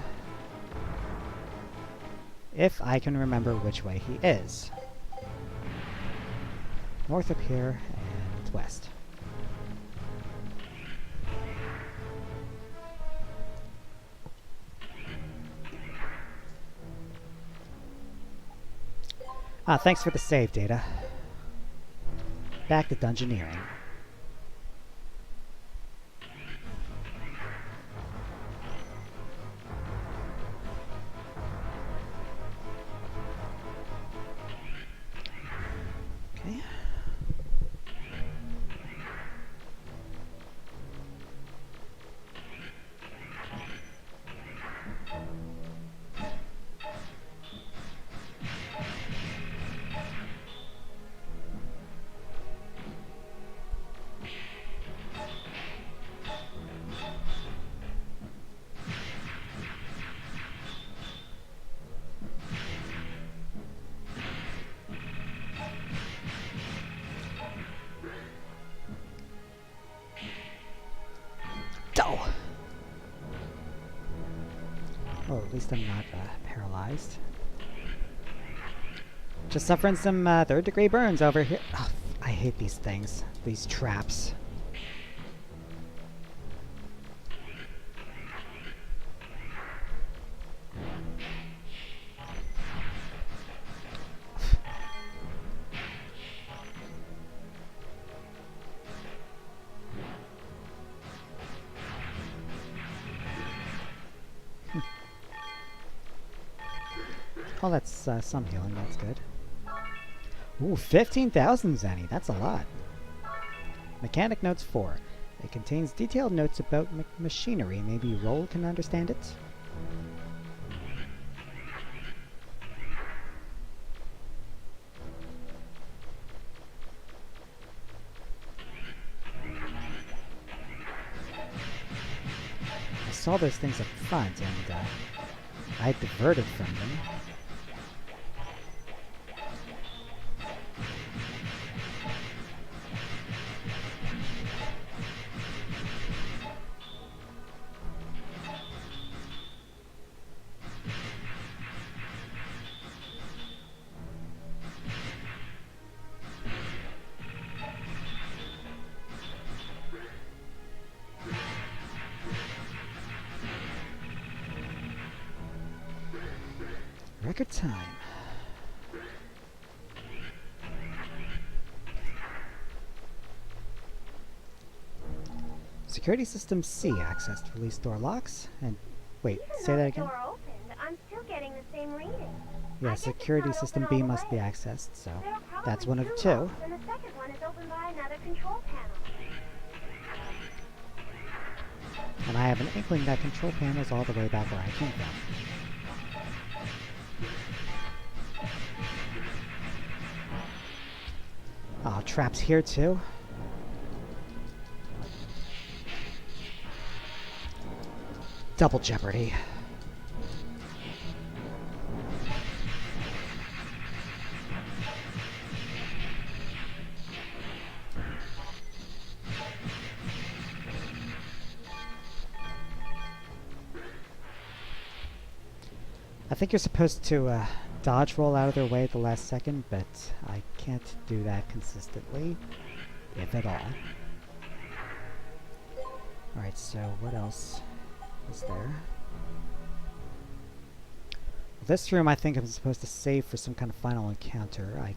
If I can remember which way he is. North up here, and west. Ah, thanks for the save, Data. Back to dungeoneering. Okay. Oh, at least I'm not paralyzed. Just suffering some third-degree burns over here. Oh, I hate these things. These traps. Oh, that's some healing. That's good. Ooh, 15,000 Zenny. That's a lot. Mechanic Notes 4. It contains detailed notes about machinery. Maybe Roll can understand it? I saw those things up front, and I diverted from them. Record time. Security System C accessed. Release door locks. And wait, say that again? Even though the door opened, I'm still getting the same reading. Yeah, I guess it's Security not System open B all the must be way. accessed, so There are probably that's one of two two. locks, and the second one is opened by another control panel. And I have an inkling that control panel's all the way back where I came from. Oh, traps here too? Double jeopardy. I think you're supposed to dodge roll out of their way at the last second, but I can't do that consistently, if at all. Alright, so what else is there? This room I think I'm supposed to save for some kind of final encounter. I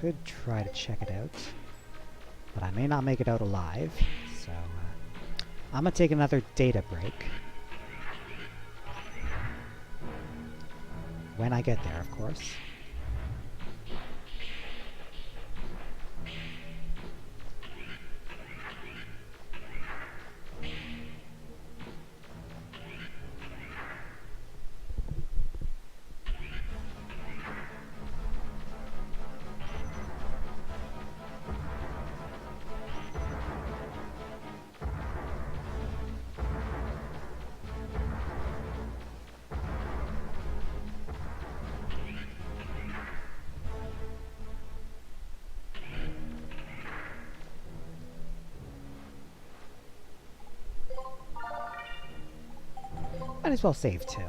could try to check it out, but I may not make it out alive, so I'm gonna take another data break. When I get there, of course. Might as well save too.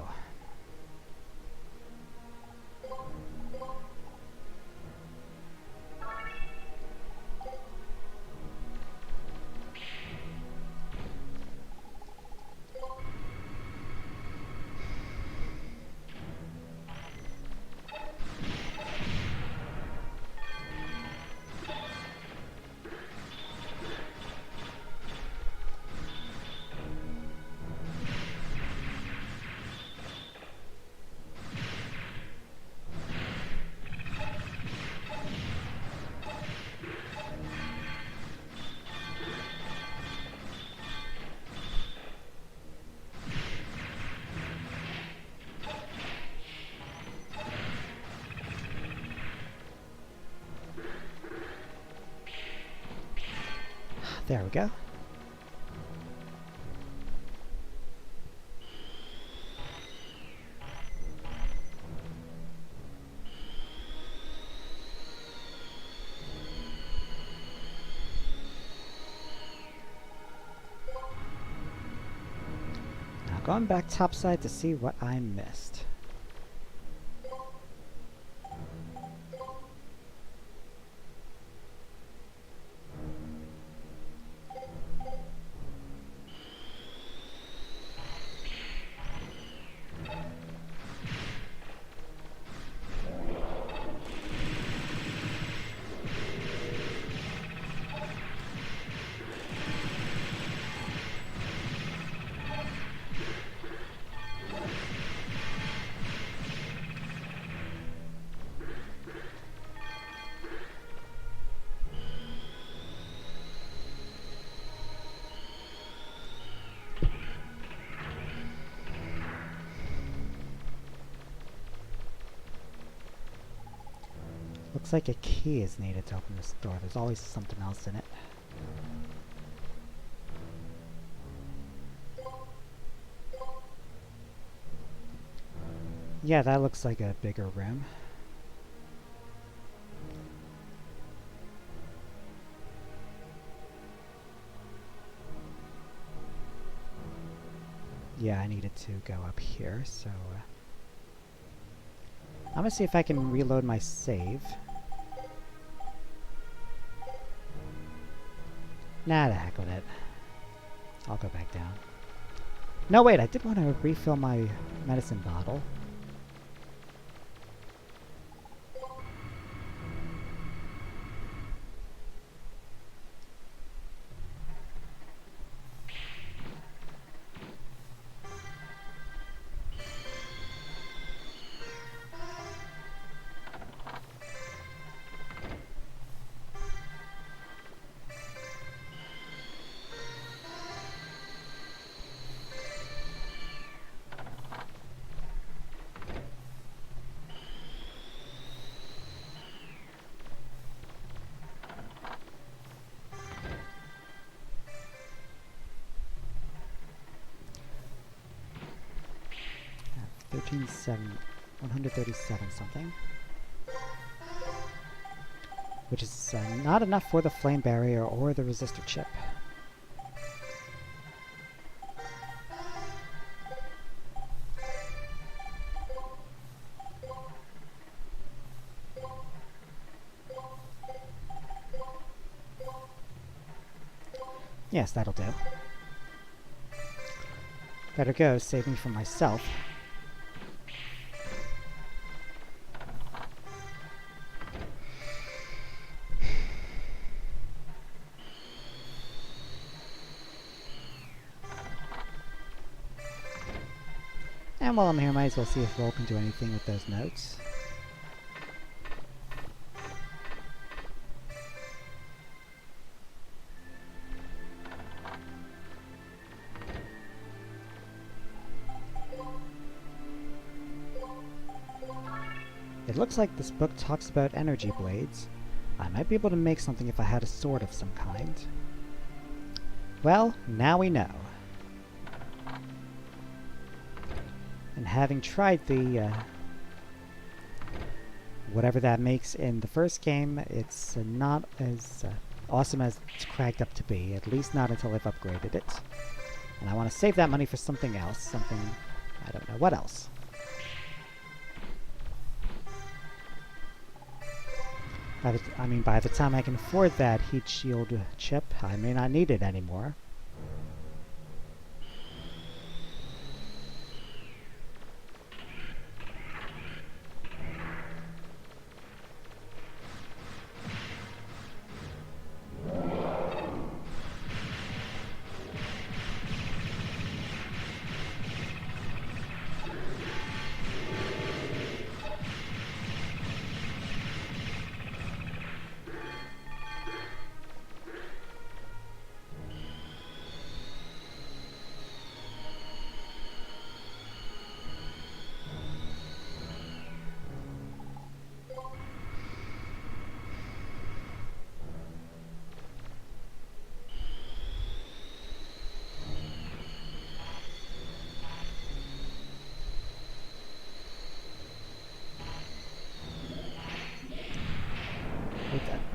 There we go. Now going back topside to see what I missed. Looks like a key is needed to open this door. There's always something else in it. Yeah, that looks like a bigger room. Yeah, I needed to go up here, so I'm gonna see if I can reload my save. Nah, the heck with it. I'll go back down. No, wait, I did want to refill my medicine bottle. Yeah, 137 something. Which is not enough for the flame barrier or the resistor chip. Yes, that'll do. Better go, save me from myself. And while I'm here, might as well see if Roll can do anything with those notes. It looks like this book talks about energy blades. I might be able to make something if I had a sword of some kind. Well, now we know. And having tried the whatever that makes in the first game, it's not as awesome as it's cracked up to be, at least not until I've upgraded it. And I want to save that money for something else, something, I don't know, what else? By the time I can afford that heat shield chip, I may not need it anymore.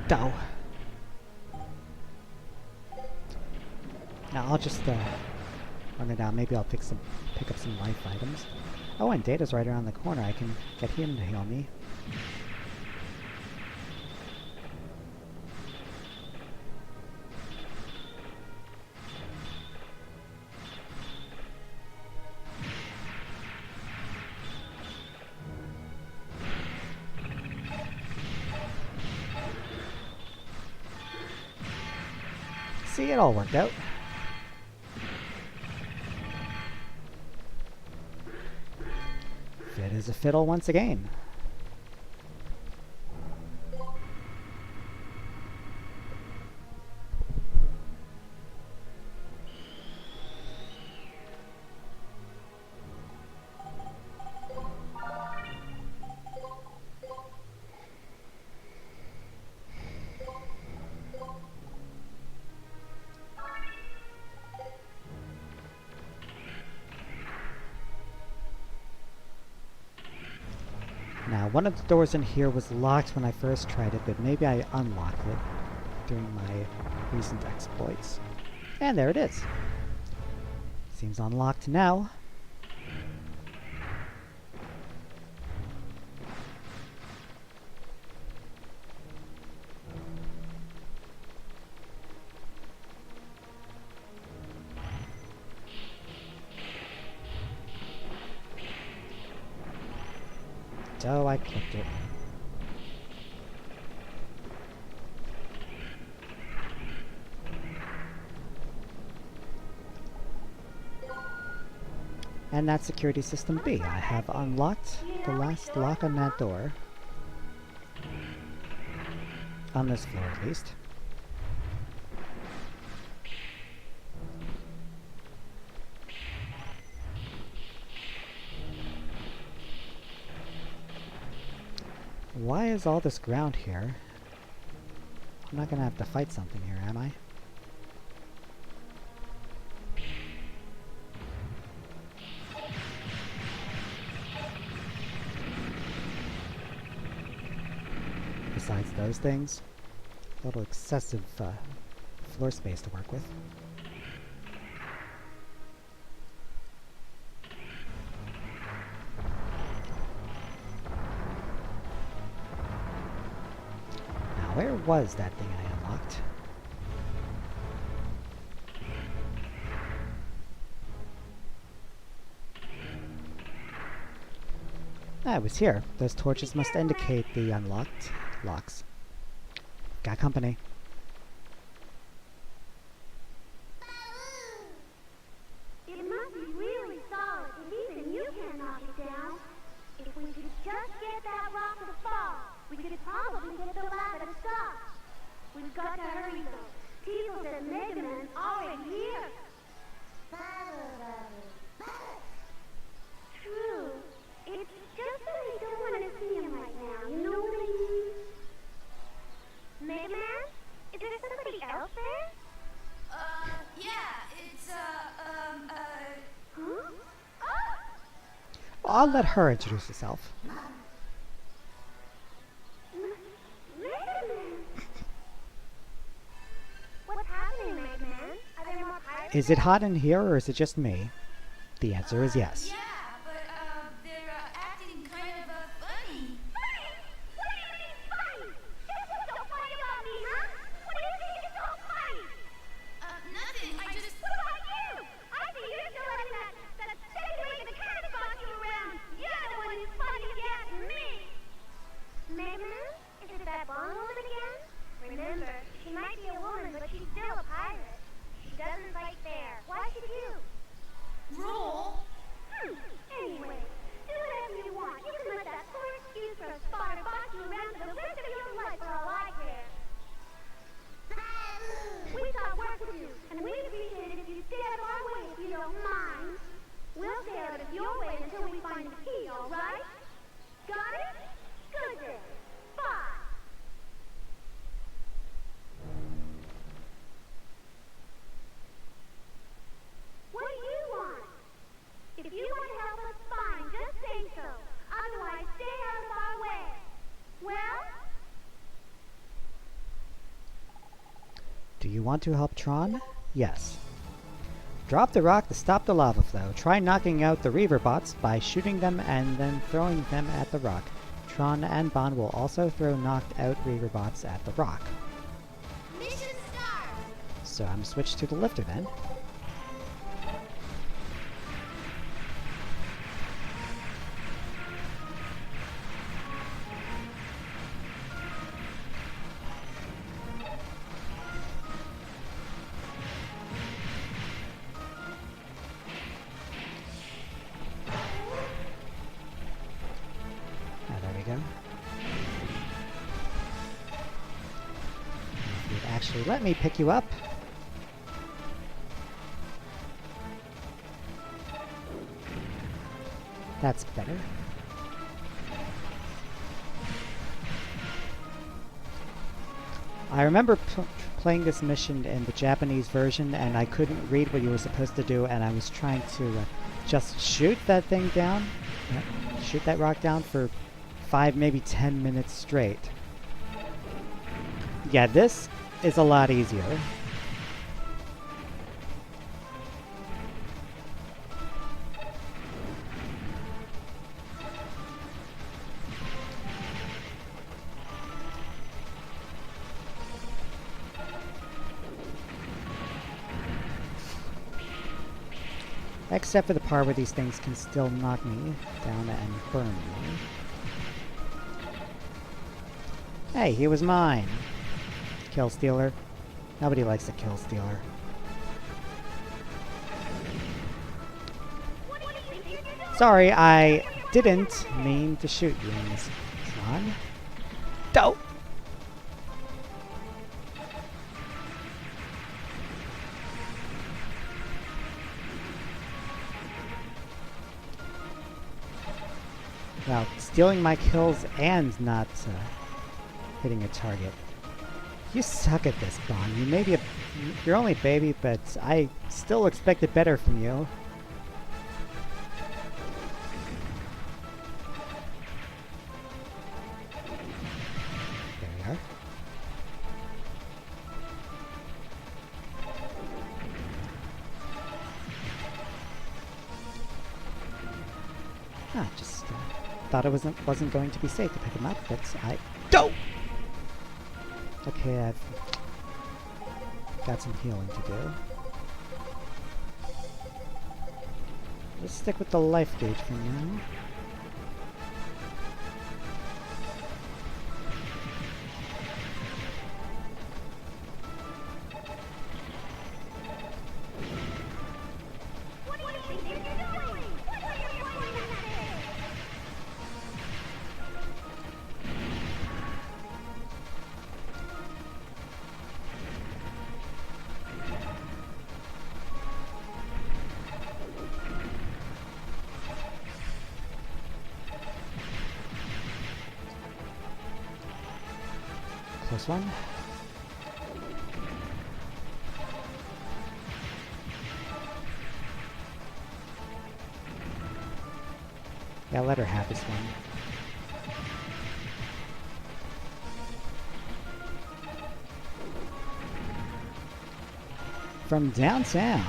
Dow. Now I'll just run it down. Maybe I'll pick up some life items. Oh, and Data's right around the corner. I can get him to heal me. See, it all worked out. Fit as a fiddle once again. Now, one of the doors in here was locked when I first tried it, but maybe I unlocked it during my recent exploits. And there it is. Seems unlocked now. So I clicked it. And that's security system B. I have unlocked the last lock on that door. On this floor, at least. Why is all this ground here? I'm not gonna have to fight something here, am I? Besides those things, a little excessive floor space to work with. Where was that thing I unlocked? I was here. Those torches must indicate the unlocked locks. Got company. It must be really solid if even you can't knock it down. If we could just get that rock to fall, we could probably get the lava to stop. We've got to hurry though. Teal said Mega Man's already here. True. It's just that I don't want to see him right now. You know what I mean? Mega Man? Is there somebody else there? Yeah, it's, Huh? Oh! I'll let her introduce herself. Mega Man! What's happening, Mega Man? Are there more pirates? Is it hot in here or is it just me? The answer is yes. yeah, but, they're, acting kind of, funny. Funny? What do you mean funny? That's what's so funny about me, huh? What do you think is so funny? Nothing, I just... What about you? I see you're still letting that second the cat boss you around. You're the one who's funny to get me. Mega Man? Is it that blonde woman again? Remember, she might be a woman, but she's still a pirate. She doesn't fight fair. Why should you? Roll? Anyway, do whatever you want. You can let that poor excuse for a spotter boss you around for the rest of your life for all I care. We've got work to do, and we'd appreciate it if you stay out of our way if you don't mind. We'll stay out of your way until we find the key, all right? Got it? Good then. Bye. What do you want? If you want to help us, fine, just say so. Otherwise, stay out of our way. Well? Do you want to help Tron? Yes. Drop the rock to stop the lava flow. Try knocking out the Reaver bots by shooting them and then throwing them at the rock. Tron and Bond will also throw knocked out Reaver bots at the rock. Mission start! So I'm switched to the lifter then. There we go. If you'd actually let me pick you up. That's better. I remember playing this mission in the Japanese version and I couldn't read what you were supposed to do and I was trying to just shoot that thing down, shoot that rock down for 5, maybe 10 minutes straight. Yeah, this is a lot easier. Except for the part where these things can still knock me down and burn me. Hey, he was mine! Kill Stealer. Nobody likes a Kill Stealer. Sorry, I didn't mean to shoot you, Miss Tron. Dope! Wow, stealing my kills and not hitting a target. You suck at this, Bond. You may be you're only a baby, but I still expected better from you. There we are. Just thought it wasn't going to be safe to pick him up, but I don't. Okay, I've got some healing to do. Let's stick with the life gauge for now. close one. Yeah, let her have this one. From downtown.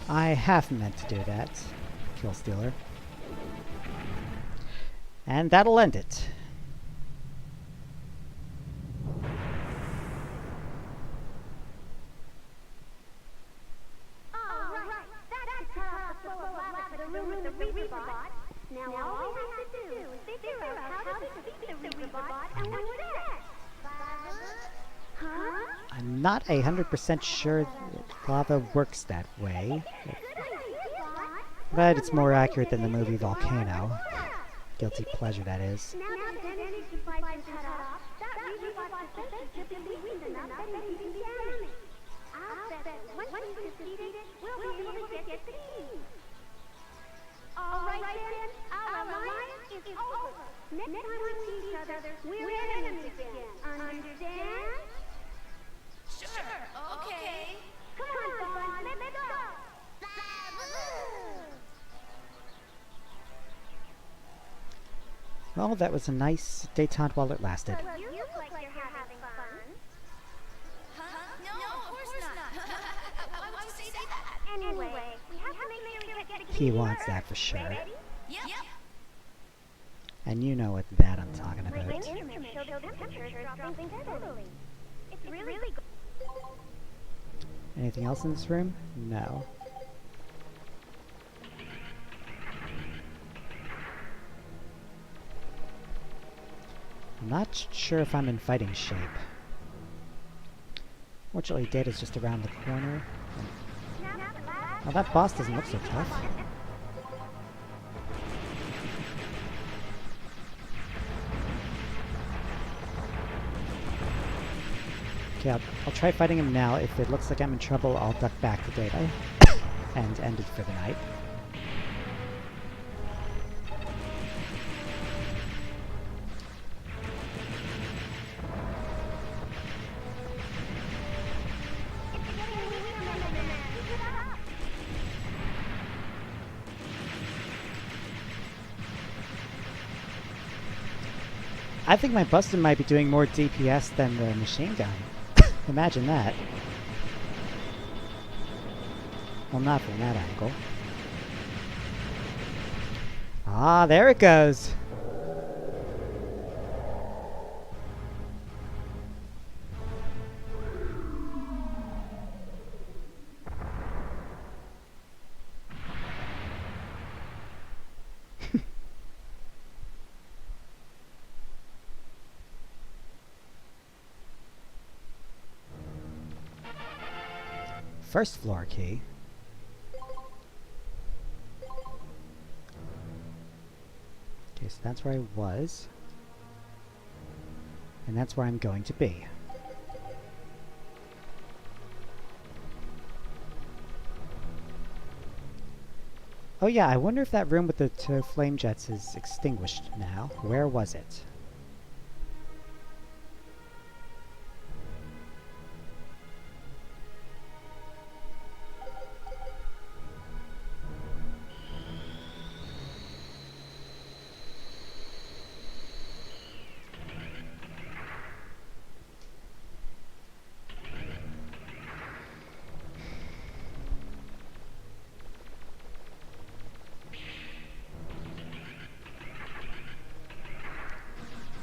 I half meant to do that, Kill Stealer. And that'll end it. Oh, right. That's to cut off the flow of lava to the room with the Reaperbot. Now all we have to do is figure out how to defeat the Reaperbot and win that. Huh? I'm not 100% sure lava works that way, Good idea, Bot. but it's more accurate than the movie Volcano. Guilty pleasure, that is. Now that his energy supply been cut off, that Reaperbot's defenses have been weakened enough that he can be damaged. I'll bet once we defeat it, we'll be able to get the key. All right then, our alliance is over. Next time we see each other, we're enemies again. Understand? Sure, okay. Come on, Bond, let's go. Well, that was a nice détente while it lasted. Well, you look like you're having fun. Huh? No, of course not. Why would you say that? Anyway, we have to make sure we get the key He wants first. that for sure. Ready? Yep. And you know what that I'm talking My about. instruments show the temperature is dropping steadily. It's really good. Anything else in this room? No. I'm not sure if I'm in fighting shape. Fortunately, Data's just around the corner. Oh, that boss doesn't look so tough. Okay, I'll try fighting him now. If it looks like I'm in trouble, I'll duck back to Data and end it for the night. I think my Buster might be doing more DPS than the machine gun. Imagine that. Well, not from that angle. Ah, there it goes. First floor key. Okay, so that's where I was. And that's where I'm going to be. Oh yeah, I wonder if that room with the two flame jets is extinguished now. Where was it?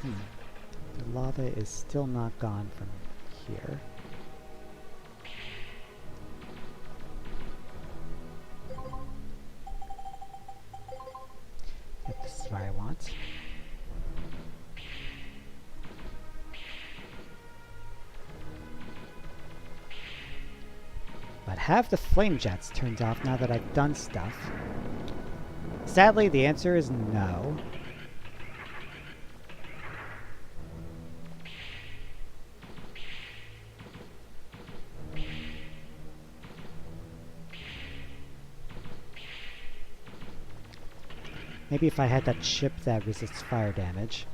The lava is still not gone from here. Yep, this is where I want. But have the flame jets turned off now that I've done stuff? Sadly, the answer is no. Maybe if I had that ship that resists fire damage.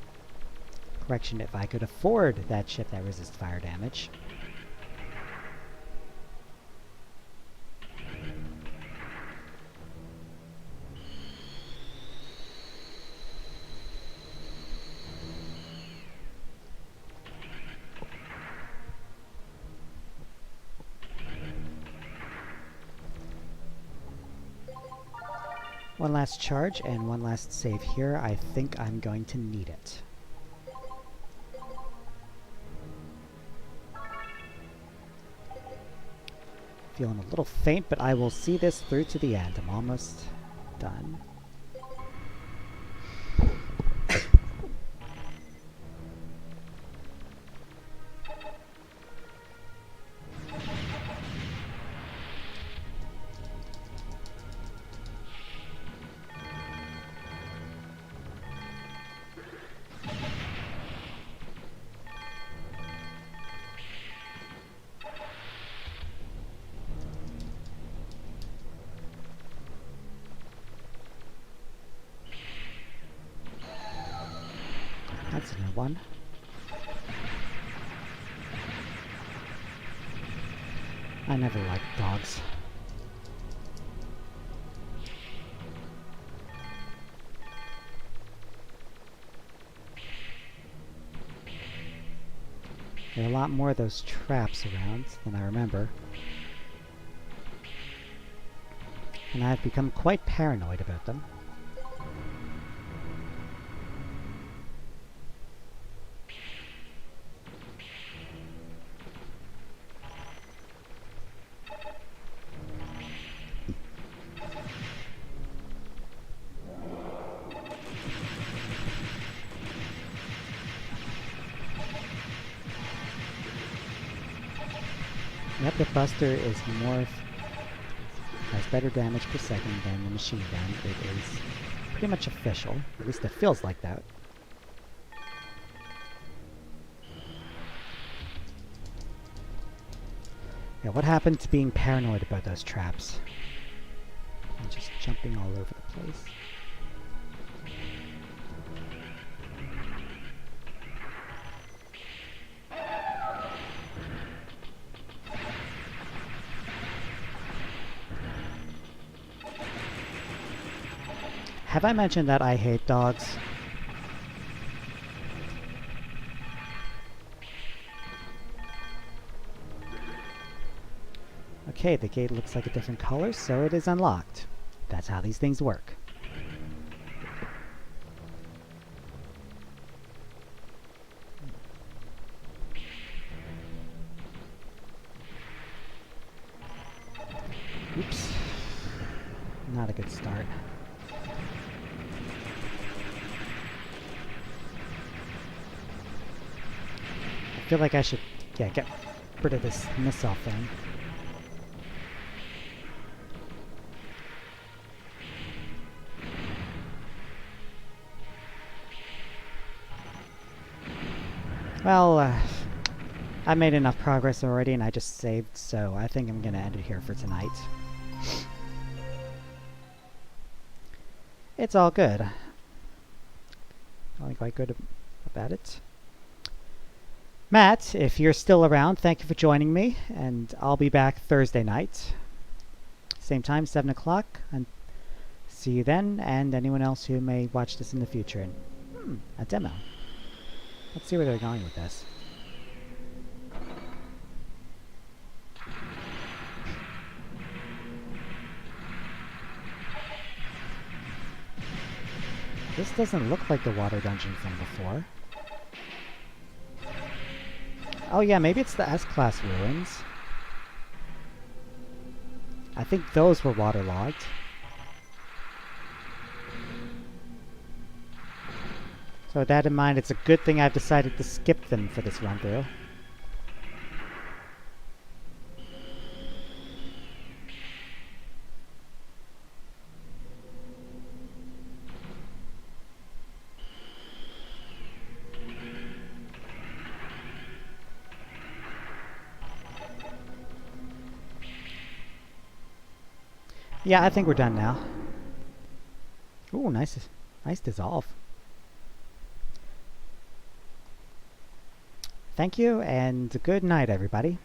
Correction, if I could afford that ship that resists fire damage. One last charge and one last save here. I think I'm going to need it. Feeling a little faint, but I will see this through to the end. I'm almost done. That's a new one. I never liked dogs. There are a lot more of those traps around than I remember. And I've become quite paranoid about them. Yep, the Buster is has better damage per second than the machine gun. It is pretty much official. At least it feels like that. Yeah, what happened to being paranoid about those traps? I'm just jumping all over the place. Have I mentioned that I hate dogs? Okay, the gate looks like a different color, so it is unlocked. That's how these things work. Oops. Not a good start. I feel like I should, get rid of this missile thing. Well, I made enough progress already and I just saved, so I think I'm gonna end it here for tonight. It's all good. Feeling quite good about it. Matt, if you're still around, thank you for joining me, and I'll be back Thursday night. Same time, 7 o'clock, and see you then, and anyone else who may watch this in the future. And, a demo. Let's see where they're going with this. This doesn't look like the water dungeon from before. Oh yeah, maybe it's the S-Class ruins. I think those were waterlogged. So with that in mind, it's a good thing I've decided to skip them for this run-through. Yeah, I think we're done now. Ooh, nice Nice dissolve. Thank you, and good night, everybody.